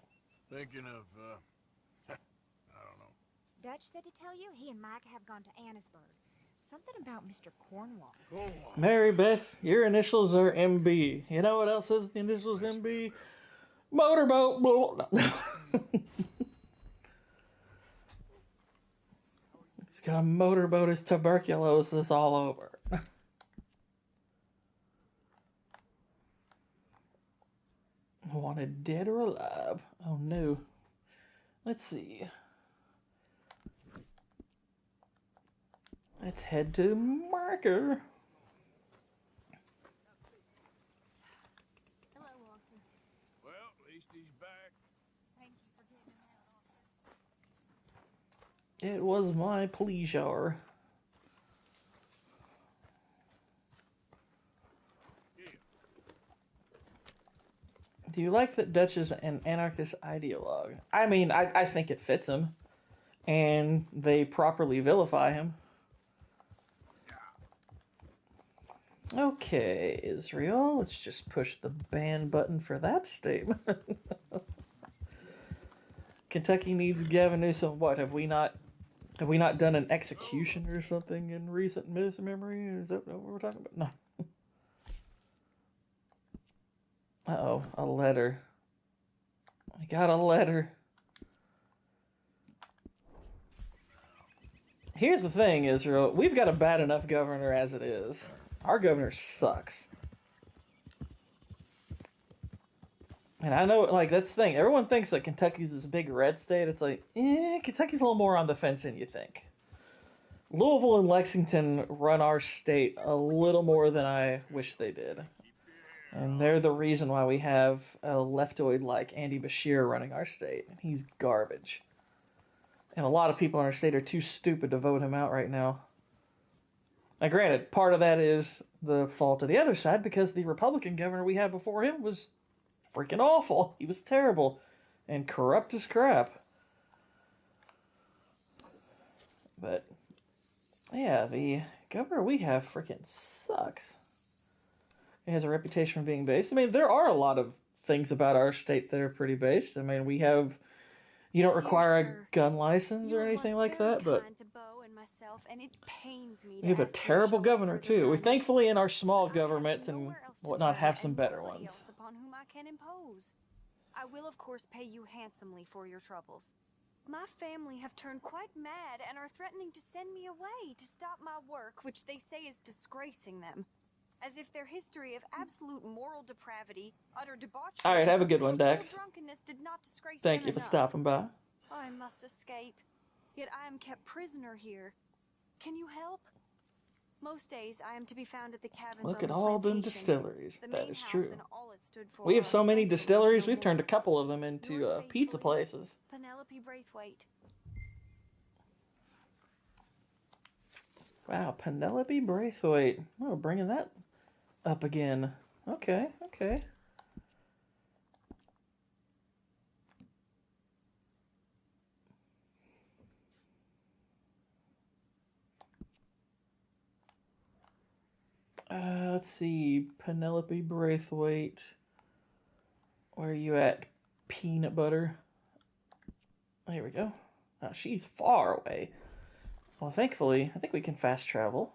thinking of, I don't know. Dutch said to tell you he and Mike have gone to Annisburg. Something about Mr. Cornwall. Mary Beth, your initials are MB. You know what else is the initials MB? Motorboat. He's got a motorboat. His tuberculosis all over. Wanted dead or alive. Oh no. Let's see. Let's head to the marker. Hello, Arthur. Well, at least he's back. Thank you for getting out, Arthur. It was my pleasure. Do you like that Dutch is an anarchist ideologue? I mean, I think it fits him. And they properly vilify him. Okay, Israel, let's just push the ban button for that statement. Kentucky needs Gavin Newsom. What, have we not done an execution or something in recent memory? Is that what we're talking about? No. Uh-oh, a letter. I got a letter. Here's the thing, Israel. We've got a bad enough governor as it is. Our governor sucks. And I know, like, that's the thing. Everyone thinks that Kentucky's this big red state. It's like, Kentucky's a little more on the fence than you think. Louisville and Lexington run our state a little more than I wish they did. And they're the reason why we have a leftoid like Andy Bashir running our state. He's garbage. And a lot of people in our state are too stupid to vote him out right now. Now, granted, part of that is the fault of the other side because the Republican governor we had before him was freaking awful. He was terrible and corrupt as crap. But, yeah, the governor we have freaking sucks. He has a reputation for being based. I mean, there are a lot of things about our state that are pretty based. I mean, we have... You don't require a gun license or anything like that, but we have a terrible governor, too. We thankfully, in our small governments and whatnot, have some better ones. I will, of course, pay you handsomely for your troubles. My family have turned quite mad and are threatening to send me away to stop my work, which they say is disgracing them. As if their history of absolute moral depravity, utter debauchery, All right, have a good one, Dex. drunkenness did not disgrace Thank them you for enough. stopping by. I must escape, yet I am kept prisoner here. Can you help? Most days I am to be found at the cabins. Look on at the all them plantation. distilleries. The That main is house true. and all it stood for We have are so many thankfully distilleries, no we've turned a more. couple of them into Yours pizza faithfully, places. Penelope Braithwaite. Wow, Penelope Braithwaite. Oh, bringing that up again. Okay, okay. Let's see. Penelope Braithwaite. Where are you at? Peanut butter. There we go. Oh, she's far away. Well, thankfully, I think we can fast travel.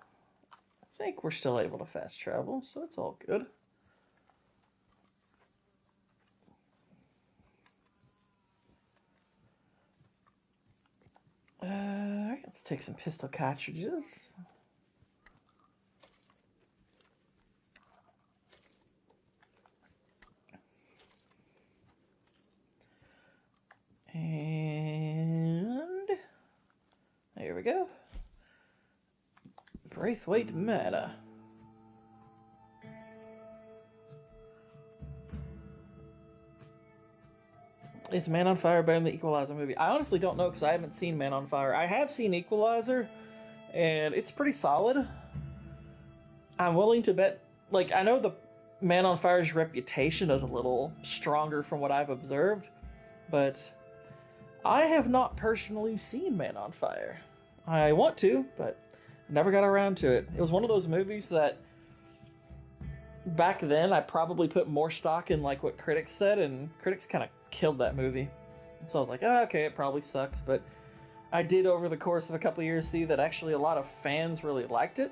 I think we're still able to fast travel, so it's all good. Alright, let's take some pistol cartridges. And there we go. Braithwaite Manor. Is Man on Fire better than the Equalizer movie? I honestly don't know because I haven't seen Man on Fire. I have seen Equalizer, and it's pretty solid. I'm willing to bet. Like, I know the Man on Fire's reputation is a little stronger from what I've observed, but I have not personally seen Man on Fire. I want to, but never got around to it. It was one of those movies that back then I probably put more stock in like what critics said, and critics kind of killed that movie. So I was like, oh, okay, it probably sucks, but I did over the course of a couple of years see that actually a lot of fans really liked it.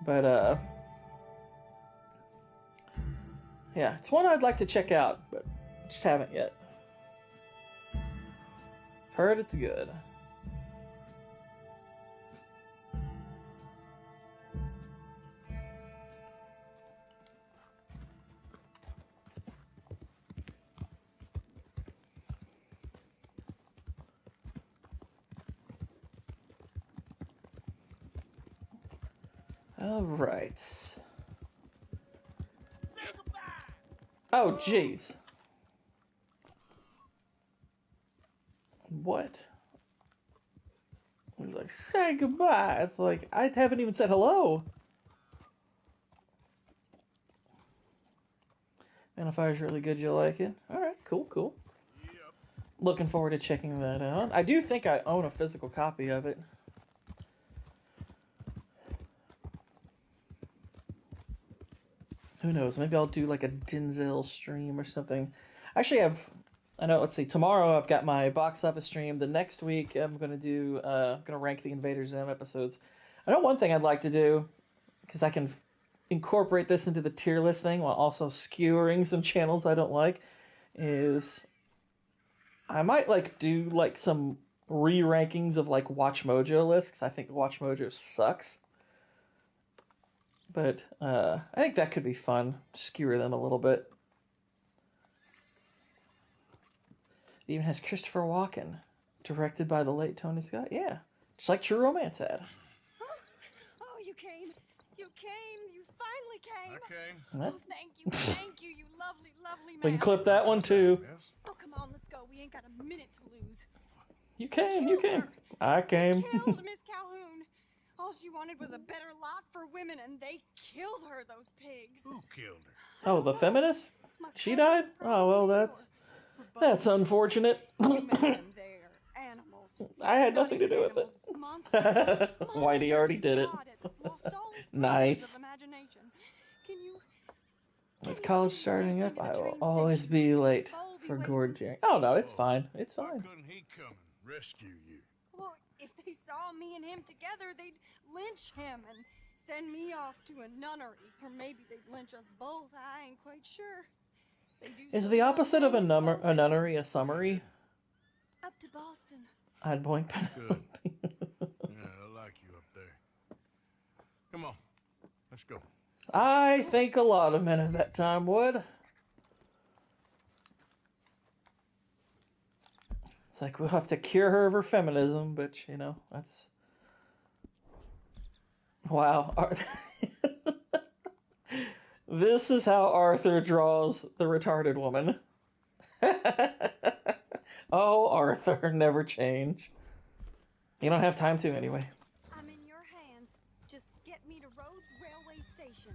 But yeah, it's one I'd like to check out, but just haven't yet. Heard it's good. All right. Oh, jeez. What? He's like, say goodbye. It's like, I haven't even said hello. Man on Fire's really good. You like it? All right, cool, cool. Yep. Looking forward to checking that out. I do think I own a physical copy of it. Who knows? Maybe I'll do like a Denzel stream or something. Actually, I know. Let's see. Tomorrow I've got my box office stream. The next week I'm gonna rank the Invader Zim episodes. I know one thing I'd like to do because I can incorporate this into the tier list thing while also skewering some channels I don't like. Is I might like do like some re-rankings of like Watch Mojo lists because I think Watch Mojo sucks. But I think that could be fun. Skewer them a little bit. It even has Christopher Walken, directed by the late Tony Scott. Yeah, just like True Romance had. Oh, you came. You came. You finally came. Okay. Oh, thank you, you lovely, lovely man. We can clip that one too. Yes. Oh, come on, let's go. We ain't got a minute to lose. You came. I came. They killed Miss Calhoun. All she wanted was a better lot for women, and they killed her, those pigs. Who killed her? Oh, the feminist? She died? Oh, well, that's unfortunate. They're animals. I had nothing to do with it. Monsters. Whitey already did it. God, lost all his Nice. powers of imagination. Can you With college starting up, I will always be late for gourd tearing. Oh, no, it's fine. It's Why fine. couldn't he come and rescue you? Well, if they saw me and him together, they'd lynch him and send me off to a nunnery. Or maybe they'd lynch us both. I ain't quite sure. They do Is so the opposite of a well. nunnery a summary? Up to Boston. I'd point. Good. Yeah, I like you up there. Come on, let's go. I think a lot of men at that time would. It's like we'll have to cure her of her feminism, but you know, that's wow. This is how Arthur draws the retarded woman. Oh, Arthur, never change. You don't have time to anyway. I'm in your hands. Just get me to Rhodes Railway Station.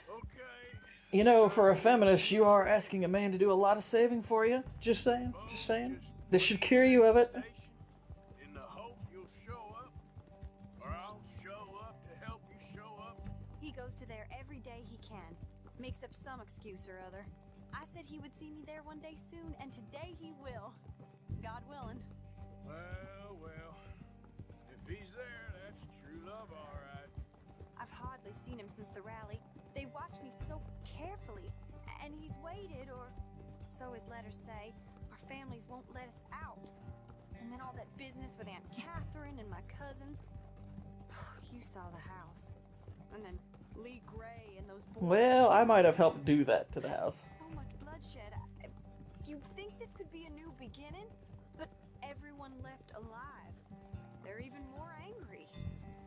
Okay. You know, for a feminist, you are asking a man to do a lot of saving for you. Just saying. Just saying. This should cure you of it. In the hope you'll show up, or I'll show up to help you show up. He goes to there every day he can. Makes up some excuse or other. I said he would see me there one day soon, and today he will. God willing. Well. If he's there, that's true love, all right. I've hardly seen him since the rally. They watch me so carefully, and he's waited, or so his letters say. Our families won't let us out. And then all that business with Aunt Catherine and my cousins. You saw the house. And then Lee Gray and those boys. Well, I might have helped do that to the house. So much bloodshed. You'd think this could be a new beginning, but everyone left alive. They're even more angry.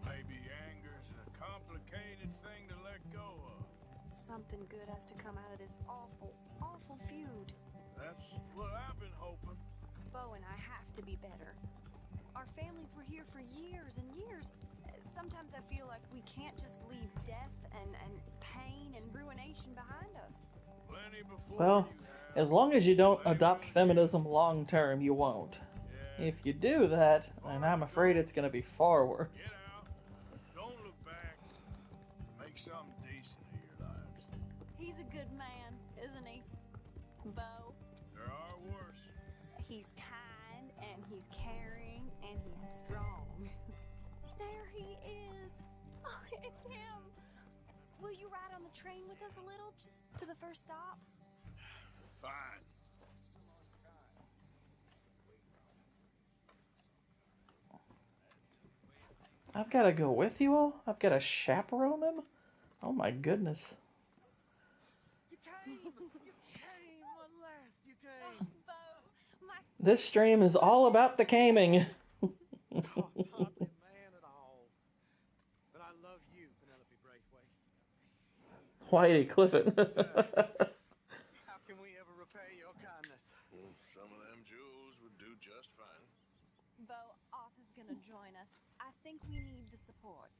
Maybe anger's a complicated thing to let go of. Something good has to come out of this awful, awful feud. That's what I've been hoping. Bo and I have to be better. Our families were here for years and years. Sometimes I feel like we can't just leave death and pain and ruination behind us. Plenty before Well, as long as you don't adopt feminism long term, you won't. If you do that, then I'm afraid it's going to be far worse. Get out. Don't look back. Make something decent of your lives. He's a good man, isn't he? Bo. There are worse. He's kind, and he's caring, and he's strong. There he is. Oh, it's him. Will you ride on the train with us a little, just to the first stop? Fine. I've got to go with you all? I've got to chaperone them? Oh my goodness. You came! You came! At last, you came! Bo, my This stream is all about the gaming. Hardly a man at all. But I love you, Penelope Braithwaite. Whitey, clip it. How can we ever repay your kindness? Some of them jewels would do just fine. Bo, Arthur's gonna join us. I think we need the support.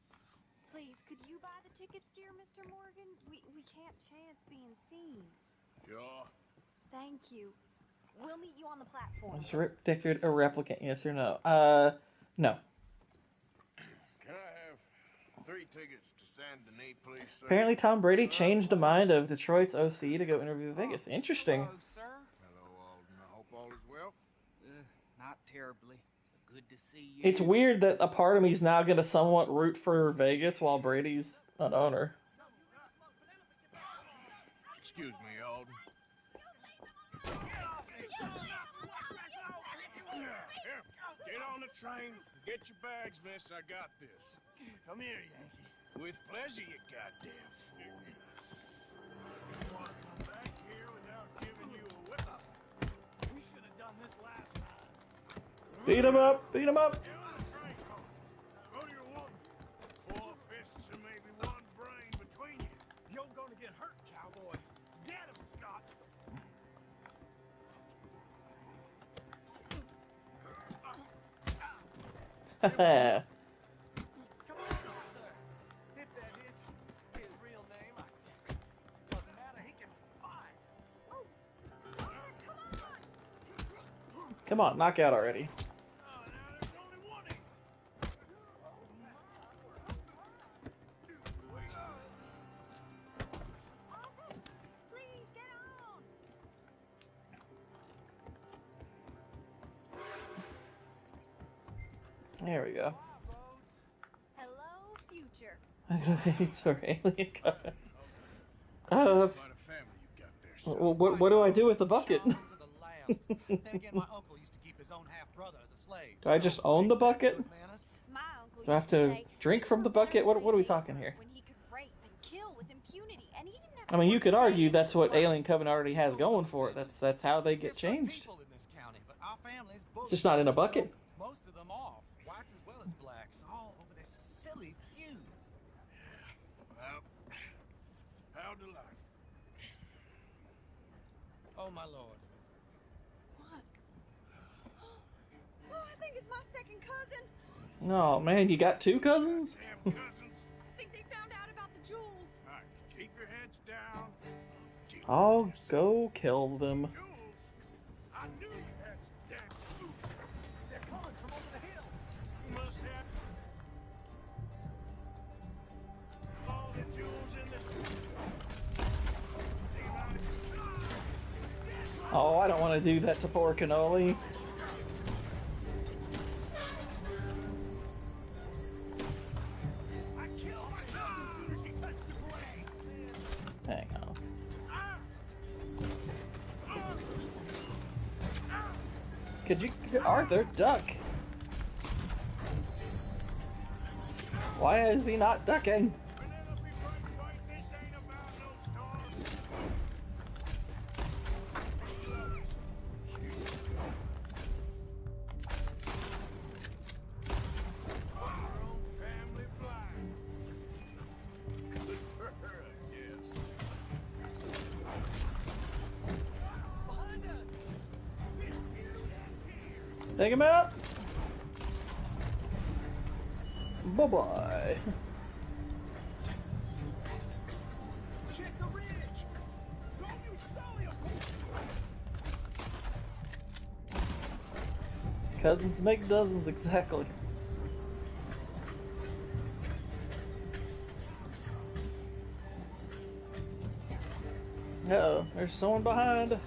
Please, could you buy the tickets, dear Mr. Morgan? We can't chance being seen. Sure. Thank you. We'll meet you on the platform. Is Rip Dickard a replicant, yes or no? No. Can I have 3 tickets to Saint Denis, please, sir? Apparently Tom Brady changed the mind of Detroit's OC to go interview Vegas. Interesting. Hello, sir. Hello, Alden. I hope all is well. Not terribly. Good to see you. It's weird that a part of me is now going to somewhat root for Vegas while Brady's an owner. Excuse me, Alden. Here, get on the train. Get your bags, miss. I got this. Come here, Yankee. With pleasure, you goddamn fool. You want to come back here without giving you a whip up? We should have done this last time. Beat him up! Beat him up! Get on the train, go to your woman. 4 fists and maybe 1 brain between you. You're gonna get hurt, cowboy. Get him, Scott. Haha. Come on, sir. If that is his real name, it doesn't matter. He can fight. Come on, knock out already. Oh, now there's only one of you. Please get on. There we go. Hello, future. It's our alien card. Quite a family you got there, son. Well, what do I do with the bucket? To the last. Then again, my uncle used to keep his own half-brother as a slave. Do I just own the bucket? My uncle Do I have used to say drink things from the were better bucket? What the are we way they talking were, here? when he could rape and kill with impunity, and he didn't have I to mean, you work could a day argue in that's his what life. Alien Covenant already has going for it. That's how they get changed. It's just not in a bucket. Most of them off, whites as well as blacks, all over this silly feud. Well, how to life? Oh my lord. What? Oh, I think it's my second cousin. No, man, you got 2 cousins? Damn cousins. I think they found out about the jewels. All right, keep your heads down. Deal with I'll this. go kill them. Jules, I knew you had some damn. They're coming from over the hill. You must have all the jewels in this. Oh, I don't want to do that to poor Cannoli. I killed her as soon as she touched the blade. Hang on. Could you, Arthur, duck? Why is he not ducking? Penelope Braithwaite, this ain't about no stars. Our own family blind. Good for her, I guess. Behind us! Take him out. Bye-bye. Check the ridge! Don't you sully a Cousins make dozens, exactly. Uh-oh, there's someone behind.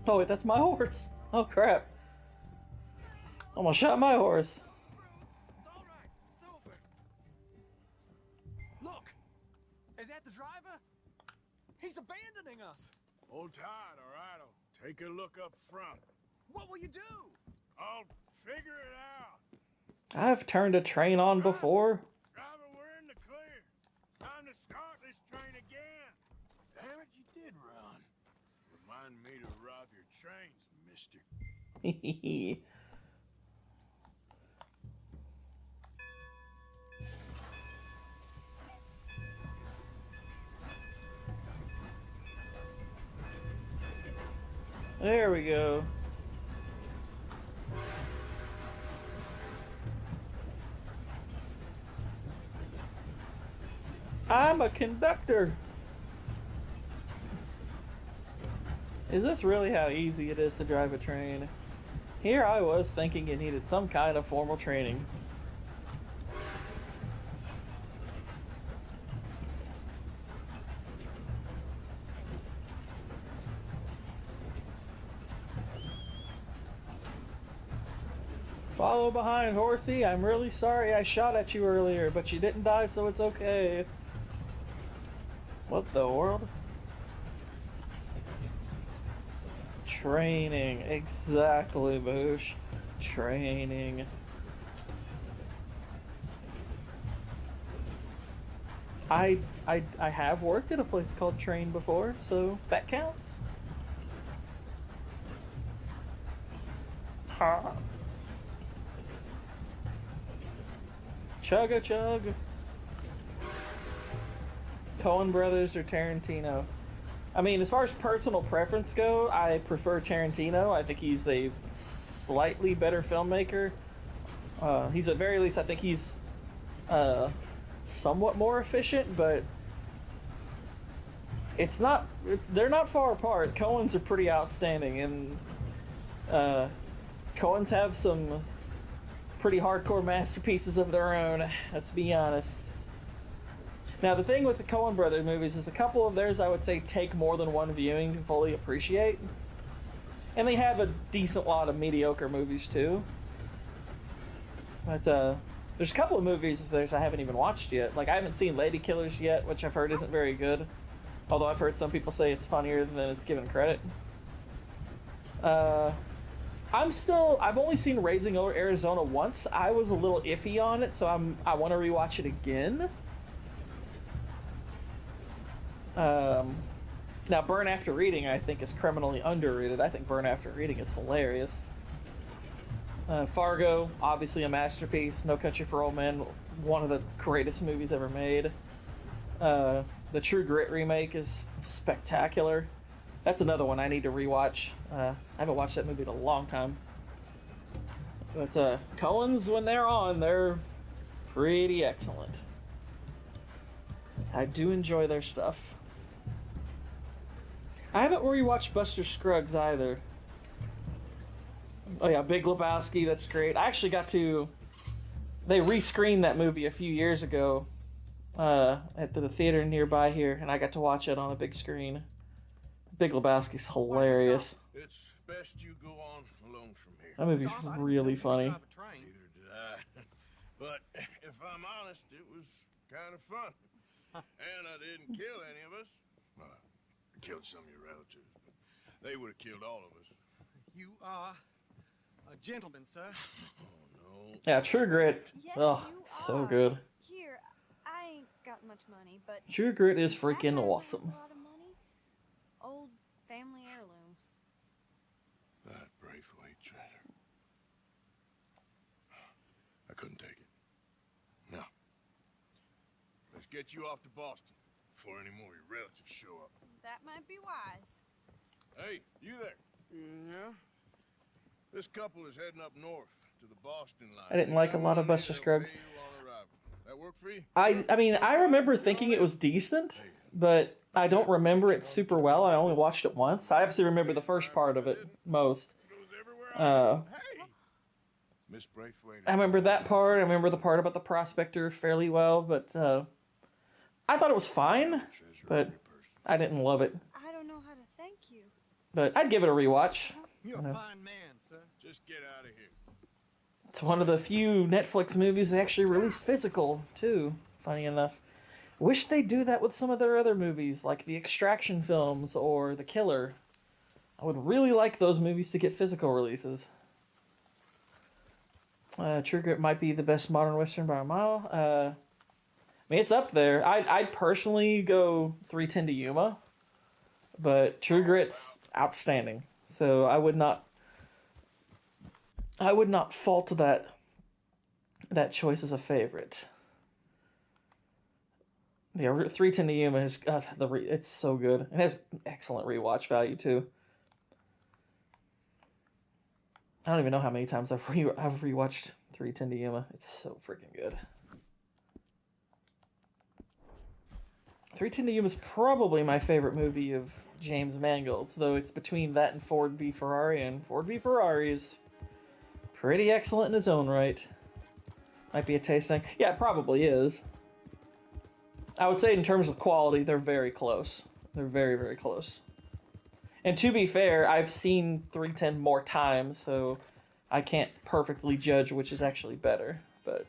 Oh wait, that's my horse. Oh crap. Almost shot my horse. Look! Is that the driver? He's abandoning us! Hold tight, all right? I'll take a look up front. What will you do? I'll figure it out. I've turned a train on before. Driver, we're in the clear. Time to start this train again. Damn it, you did run. Remind me to rob your trains, mister. There we go. I'm a conductor. Is this really how easy it is to drive a train? Here I was thinking it needed some kind of formal training. Follow behind, horsey. I'm really sorry I shot at you earlier, but you didn't die, so it's okay. What the world? Training. Exactly, Boosh. Training. I have worked at a place called Train before, so that counts. Ha. Chug a chug. Coen Brothers or Tarantino? I mean, as far as personal preference go, I prefer Tarantino. I think he's a slightly better filmmaker. He's at very least, I think he's somewhat more efficient, but they're not far apart. Coens are pretty outstanding, and Coens have some pretty hardcore masterpieces of their own, let's be honest. Now, the thing with the Coen Brothers movies is a couple of theirs I would say take more than one viewing to fully appreciate. And they have a decent lot of mediocre movies too. But there's a couple of movies of theirs I haven't even watched yet. Like, I haven't seen Lady Killers yet, which I've heard isn't very good. Although I've heard some people say it's funnier than it's given credit. I've only seen Raising Arizona once. I was a little iffy on it, so I want to rewatch it again. Now, Burn After Reading, I think, is criminally underrated. I think Burn After Reading is hilarious. Fargo, obviously a masterpiece. No Country for Old Men, one of the greatest movies ever made. The True Grit remake is spectacular. That's another one I need to rewatch. I haven't watched that movie in a long time. But Coens, when they're on, they're pretty excellent. I do enjoy their stuff. I haven't rewatched Buster Scruggs either. Oh yeah, Big Lebowski, that's great. I actually got to... They rescreened that movie a few years ago at the theater nearby here, and I got to watch it on a big screen. Big Lebowski's hilarious. It's best you go on alone from here. That movie's really funny. Neither did I. But if I'm honest, it was kind of fun. And I didn't kill any of us. Well, I killed some of your relatives, but they would have killed all of us. You are a gentleman, sir. Oh, no. Yeah, True Grit. Yes, Oh, you it's so are. good. Here, I ain't got much money, but True Grit is these freaking sapphires are worth awesome. a lot of money. Old family heirloom. That Braithwaite treasure. get you off to Boston before any more of your relatives show up. That might be wise. Hey, you there? Yeah? This couple is heading up north to the Boston line. I didn't like a lot of Buster Scruggs. That work for you? I mean, I remember thinking it was decent, but I don't remember it super well. I only watched it once. I obviously remember the first part of it most. Miss Braithwaite. I remember that part. I remember the part about the prospector fairly well, but I thought it was fine, but I didn't love it. I don't know how to thank you. But I'd give it a rewatch. You're a fine man, sir. Just get out of here. It's one of the few Netflix movies they actually released physical, too, funny enough. Wish they'd do that with some of their other movies, like the Extraction films or The Killer. I would really like those movies to get physical releases. True Grit might be the best modern Western by a mile. I mean, it's up there. I'd personally go 3:10 to Yuma, but True Grit's outstanding. So I would not fault that choice as a favorite. Yeah, 3:10 to Yuma is it's so good. It has excellent rewatch value too. I don't even know how many times I've rewatched 3:10 to Yuma. It's so freaking good. 3:10 to Yuma is probably my favorite movie of James Mangold's, though it's between that and Ford v Ferrari, and Ford v Ferrari is pretty excellent in its own right. Might be a taste thing. Yeah, it probably is. I would say in terms of quality, they're very close. They're very, very close. And to be fair, I've seen 3:10 more times, so I can't perfectly judge which is actually better. But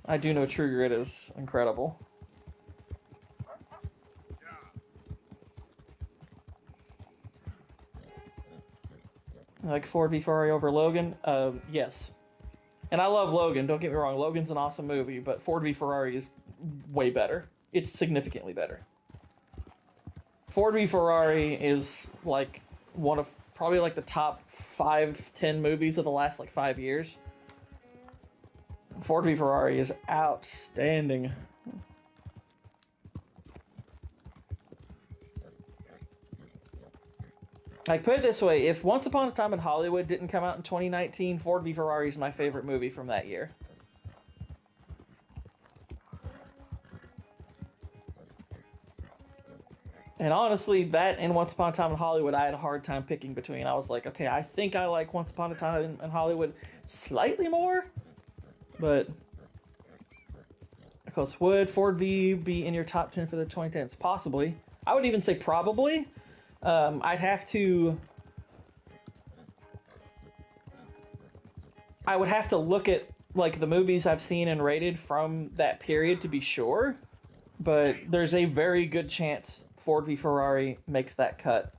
I do know True Grit is incredible. Like Ford v Ferrari over Logan? Yes. And I love Logan, don't get me wrong. Logan's an awesome movie, but Ford v Ferrari is way better. It's significantly better. Ford v Ferrari is like one of probably like the top 5-10 movies of the last like 5 years. Ford v Ferrari is outstanding. Like, put it this way, if Once Upon a Time in Hollywood didn't come out in 2019, Ford v Ferrari is my favorite movie from that year. And honestly, that and Once Upon a Time in Hollywood, I had a hard time picking between. I was like, okay, I think I like Once Upon a Time in Hollywood slightly more, but because would Ford v be in your top 10 for the 2010s? Possibly. I would even say probably. I would have to look at like the movies I've seen and rated from that period to be sure, but there's a very good chance Ford v Ferrari makes that cut,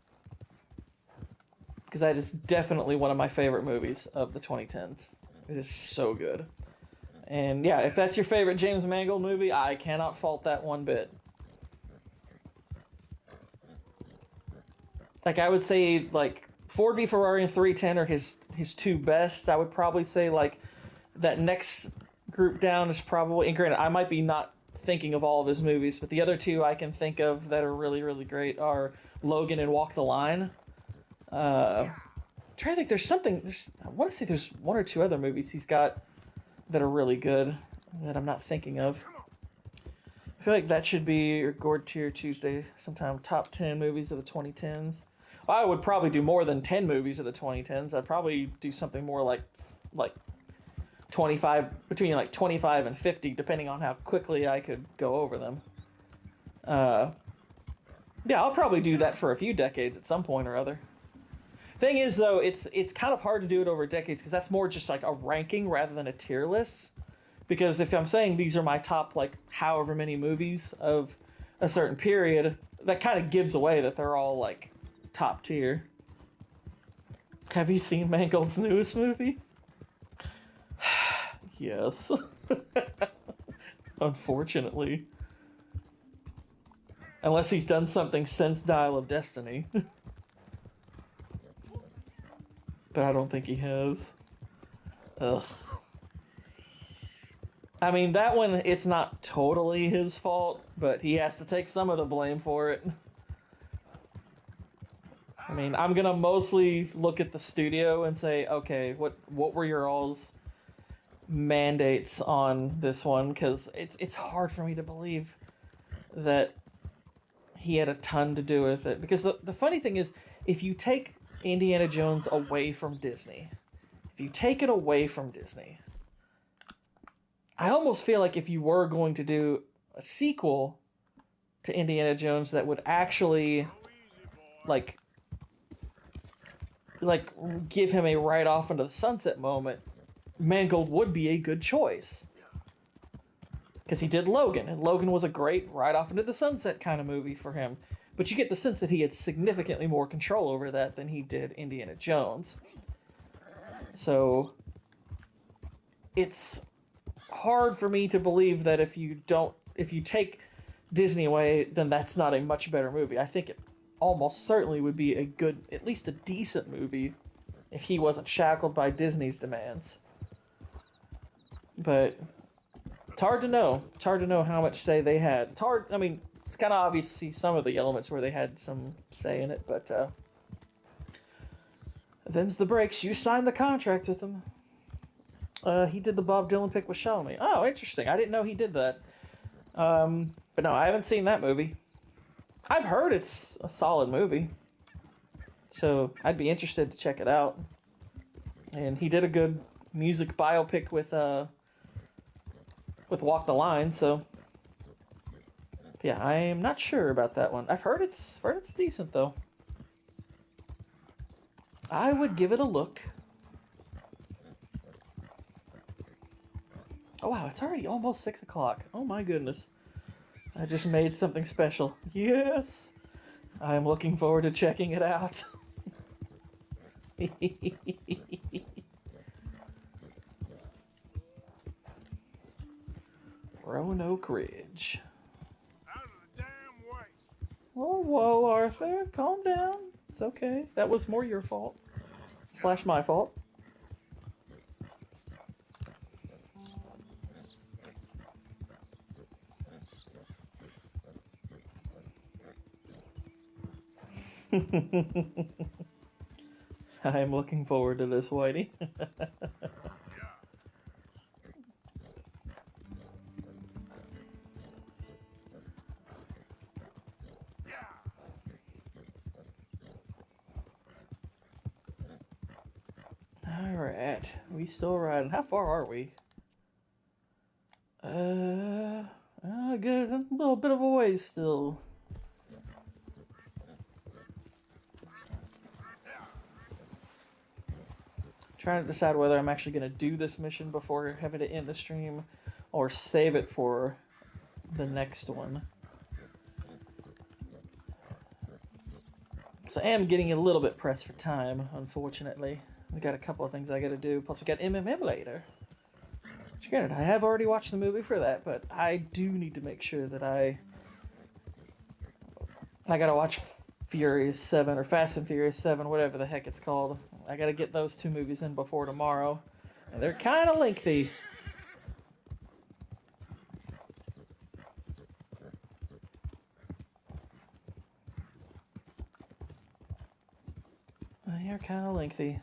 because that is definitely one of my favorite movies of the 2010s. It is so good. And yeah, if that's your favorite James Mangold movie, I cannot fault that one bit. Like, I would say, like, Ford v Ferrari and 3:10 are his two best. I would probably say, like, that next group down is probably, and granted, I might be not thinking of all of his movies, but the other two I can think of that are really, really great are Logan and Walk the Line. I'm trying to think, I want to say there's one or two other movies he's got that are really good that I'm not thinking of. I feel like that should be your Gord Tier Tuesday sometime. Top 10 movies of the 2010s. I would probably do more than 10 movies of the 2010s. I'd probably do something more like 25, between like 25 and 50, depending on how quickly I could go over them. Yeah, I'll probably do that for a few decades at some point or other. Thing is, though, it's kind of hard to do it over decades, because that's more just like a ranking rather than a tier list. Because if I'm saying these are my top, like, however many movies of a certain period, that kind of gives away that they're all, like, top tier. Have you seen Mangold's newest movie? Yes. Unfortunately. Unless he's done something since Dial of Destiny. But I don't think he has. Ugh. I mean, that one, it's not totally his fault, but he has to take some of the blame for it. I mean, I'm gonna mostly look at the studio and say, okay, what were your all's mandates on this one? Because it's hard for me to believe that he had a ton to do with it. Because the funny thing is, if you take Indiana Jones away from Disney, if you take it away from Disney, I almost feel like if you were going to do a sequel to Indiana Jones that would actually like give him a ride off into the sunset moment, Mangold would be a good choice. Because he did Logan, and Logan was a great ride off into the sunset kind of movie for him. But you get the sense that he had significantly more control over that than he did Indiana Jones. So it's hard for me to believe that if you take Disney away, then that's not a much better movie. I think it almost certainly would be a good, at least a decent movie, if he wasn't shackled by Disney's demands. But it's hard to know. It's hard to know how much say they had. It's hard, I mean, it's kind of obvious to see some of the elements where they had some say in it, but them's the breaks. You signed the contract with him. He did the Bob Dylan pick with Chalamet. Oh, interesting. I didn't know he did that. But no, I haven't seen that movie. I've heard it's a solid movie, so I'd be interested to check it out. And he did a good music biopic with Walk the Line, so yeah, I am not sure about that one. I've heard it's decent though. I would give it a look. Oh wow, it's already almost 6 o'clock. Oh my goodness. I just made something special. Yes! I'm looking forward to checking it out. Roanoke Ridge. Out of the damn way. Oh, whoa, Arthur. Calm down. It's okay. That was more your fault. / my fault. I am looking forward to this, Whitey. Alright, we still riding. How far are we? Good, a little bit of a ways still. Trying to decide whether I'm actually going to do this mission before having to end the stream or save it for the next one. So I am getting a little bit pressed for time, unfortunately. We got a couple of things I got to do, plus we got MMM later. Granted, I have already watched the movie for that, but I do need to make sure that I gotta watch Furious 7 or Fast and Furious 7, whatever the heck it's called. I gotta get those 2 movies in before tomorrow. And they're kind of lengthy. They're kind of lengthy.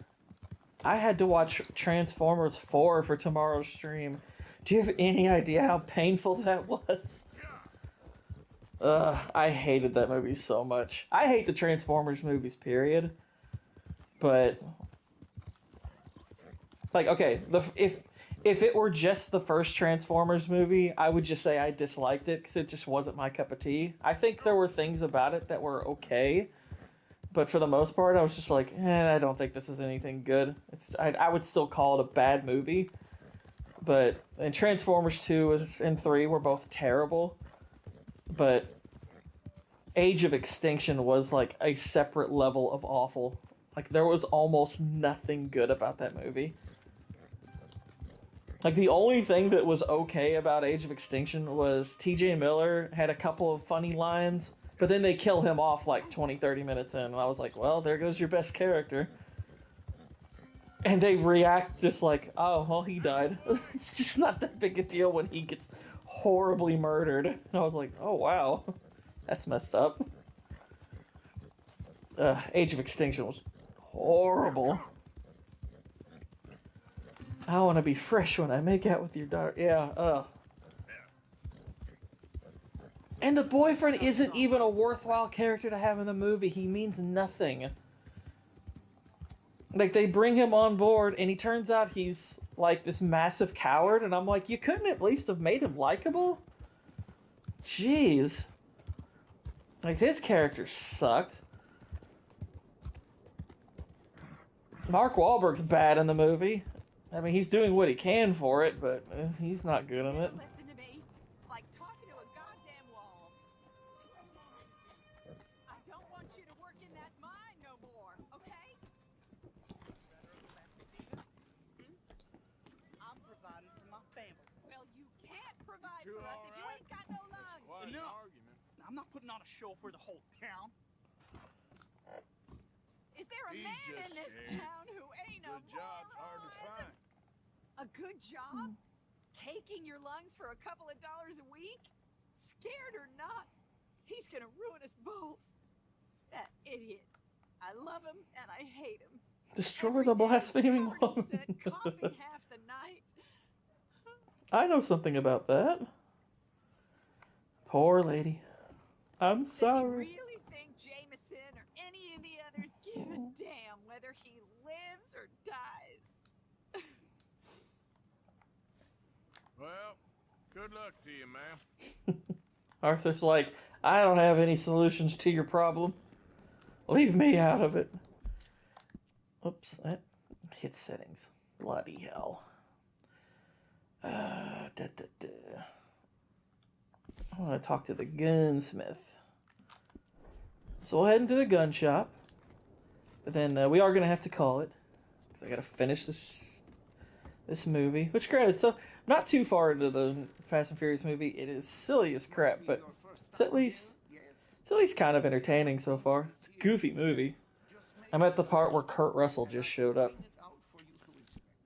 I had to watch Transformers 4 for tomorrow's stream. Do you have any idea how painful that was? I hated that movie so much. I hate the Transformers movies, period. But, like, okay, if it were just the first Transformers movie, I would just say I disliked it because it just wasn't my cup of tea. I think there were things about it that were okay, but for the most part, I was just like, I don't think this is anything good. I would still call it a bad movie. But, and Transformers 2 and 3 were both terrible. But Age of Extinction was like a separate level of awful. Like, there was almost nothing good about that movie. Like, the only thing that was okay about Age of Extinction was TJ Miller had a couple of funny lines, but then they kill him off like 20-30 minutes in, and I was like, well, there goes your best character. And they react just like, oh, well, he died. It's just not that big a deal when he gets horribly murdered. And I was like, oh, wow. That's messed up. Age of Extinction was horrible. I want to be fresh when I make out with your daughter. Yeah, And the boyfriend isn't even a worthwhile character to have in the movie. He means nothing. Like, they bring him on board, and he turns out he's, like, this massive coward, and I'm like, you couldn't at least have made him likable? Jeez. Like, his character sucked. Mark Wahlberg's bad in the movie. I mean, he's doing what he can for it, but he's not good in it. Listen to me. It's like talking to a goddamn wall. I don't want you to work in that mine no more, okay? I'm providing for my family. Well, you can't provide for us if you ain't got no lungs. Quite an argument. I'm not putting on a show for the whole town. Is there a He's man just in this scared. town who ain't a Good job's hard to moron? find. A good job? Taking your lungs for a couple of dollars a week? Scared or not, he's gonna ruin us both. That idiot. I love him and I hate him. Destroy the blaspheming Covered in woman. soot, coughing half the night. I know something about that. Poor lady. I'm sorry. Really think Jameson or any of the others give a damn whether he lives or dies? Well, good luck to you, ma'am. Arthur's like, I don't have any solutions to your problem. Leave me out of it. Oops, that hit settings. Bloody hell. I want to talk to the gunsmith. So we'll head into the gun shop. But then we are going to have to call it. Because I got to finish this movie. Which, granted, so not too far into the Fast and Furious movie. It is silly as crap, but it's at least kind of entertaining so far. It's a goofy movie. I'm at the part where Kurt Russell just showed up.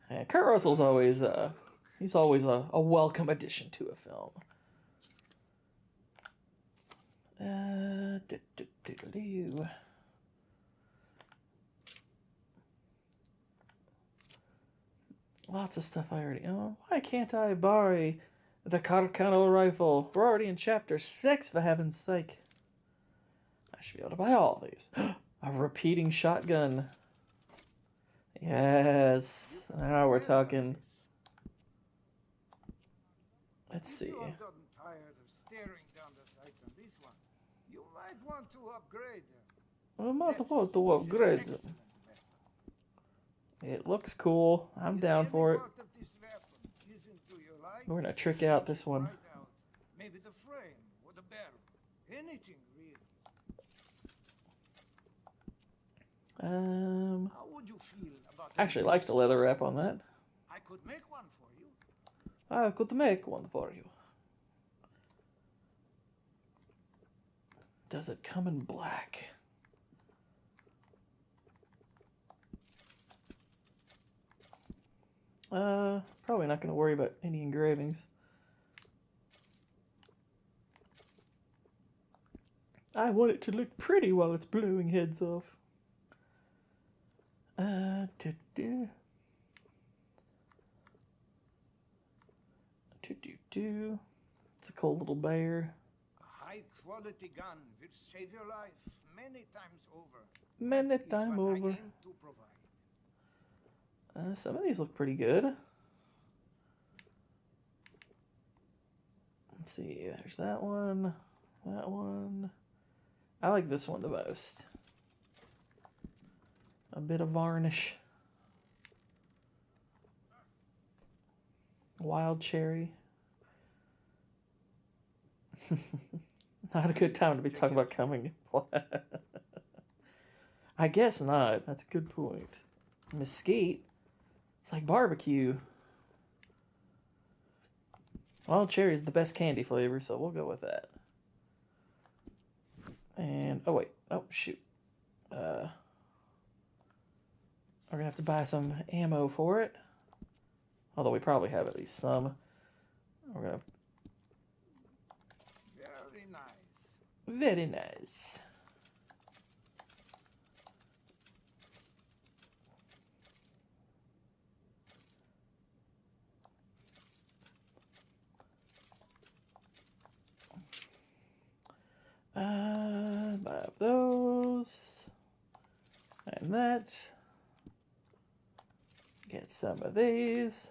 And Kurt Russell's always he's always a welcome addition to a film. Lots of stuff I already own. Why can't I buy the Carcano rifle? We're already in chapter 6, for heaven's sake. I should be able to buy all these. A repeating shotgun. Yes. Now we're talking. Let's see. You have gotten tired of staring down the sights on this one. You might want to upgrade them. I might want to upgrade them. It looks cool. I'm down for it. We're gonna trick out this one. Maybe the frame or the barrel. Anything really. How would you feel about I actually like the leather wrap on that. I could make one for you. I could make one for you. Does it come in black? Probably not going to worry about any engravings. I want it to look pretty while it's blowing heads off. It's a cool little bear. A high-quality gun will save your life many times over. Many times over. I aim to provide. Some of these look pretty good. Let's see, there's that one, that one. I like this one the most. A bit of varnish. Wild cherry. Not a good time to be talking about coming. I guess not. That's a good point. Mesquite. It's like barbecue. Wild cherry is the best candy flavor, so we'll go with that. And, oh wait, oh shoot. Are We're gonna have to buy some ammo for it. Although we probably have at least some. We're gonna. Very nice. Very nice. Buy those. And that. Get some of these.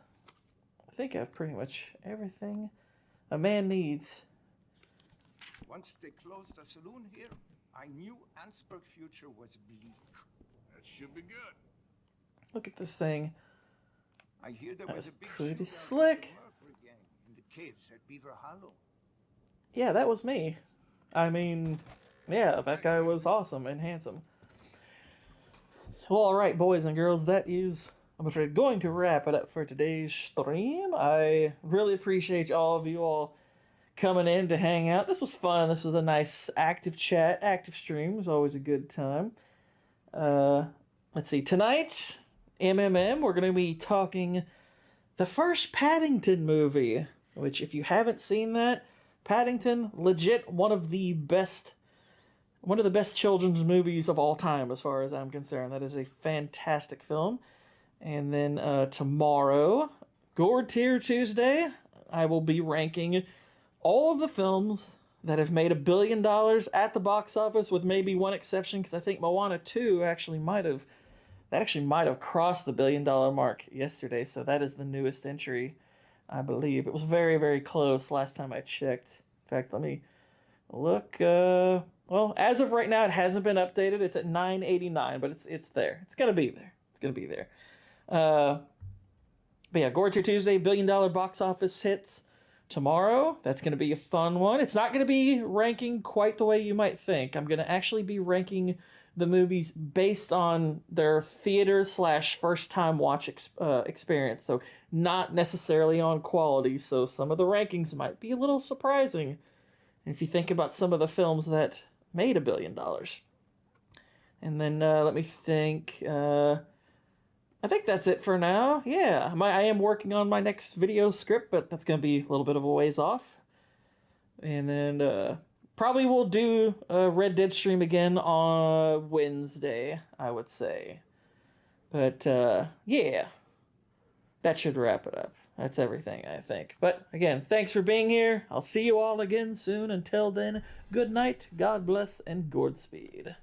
I think I have pretty much everything a man needs. Once they closed the saloon here, I knew Ansburg's future was bleak. That should be good. Look at this thing. I hear there That was was a big pretty shootout with slick. the Murphy gang in the caves at Beaver Hollow. Yeah, that was me. I mean, yeah, that guy was awesome and handsome. Well, alright, boys and girls, that is, I'm afraid, going to wrap it up for today's stream. I really appreciate all of you all coming in to hang out. This was fun. This was a nice active chat, active stream. It was always a good time. Let's see. Tonight, MMM, we're going to be talking the first Paddington movie, which if you haven't seen that, Paddington, legit one of the best children's movies of all time as far as I'm concerned. That is a fantastic film. And then tomorrow, Gourd Tier Tuesday, I will be ranking all of the films that have made $1 billion at the box office, with maybe one exception, because I think Moana 2 actually might have crossed the $1 billion mark yesterday. So that is the newest entry, I believe. It was very, very close last time I checked. In fact, let me look. Well, as of right now, it hasn't been updated. It's at 989, but it's there. It's gonna be there. It's gonna be there. But yeah, Gorge Tuesday, $1 billion box office hits tomorrow. That's gonna be a fun one. It's not gonna be ranking quite the way you might think. I'm gonna actually be ranking the movies based on their theater / first time watch experience. So not necessarily on quality. So some of the rankings might be a little surprising if you think about some of the films that made $1 billion. And then let me think. I think that's it for now. Yeah, I am working on my next video script, but that's going to be a little bit of a ways off. And then probably we'll do a Red Dead stream again on Wednesday, I would say. But yeah, that should wrap it up. That's everything, I think. But again, thanks for being here. I'll see you all again soon. Until then, good night, God bless, and Godspeed.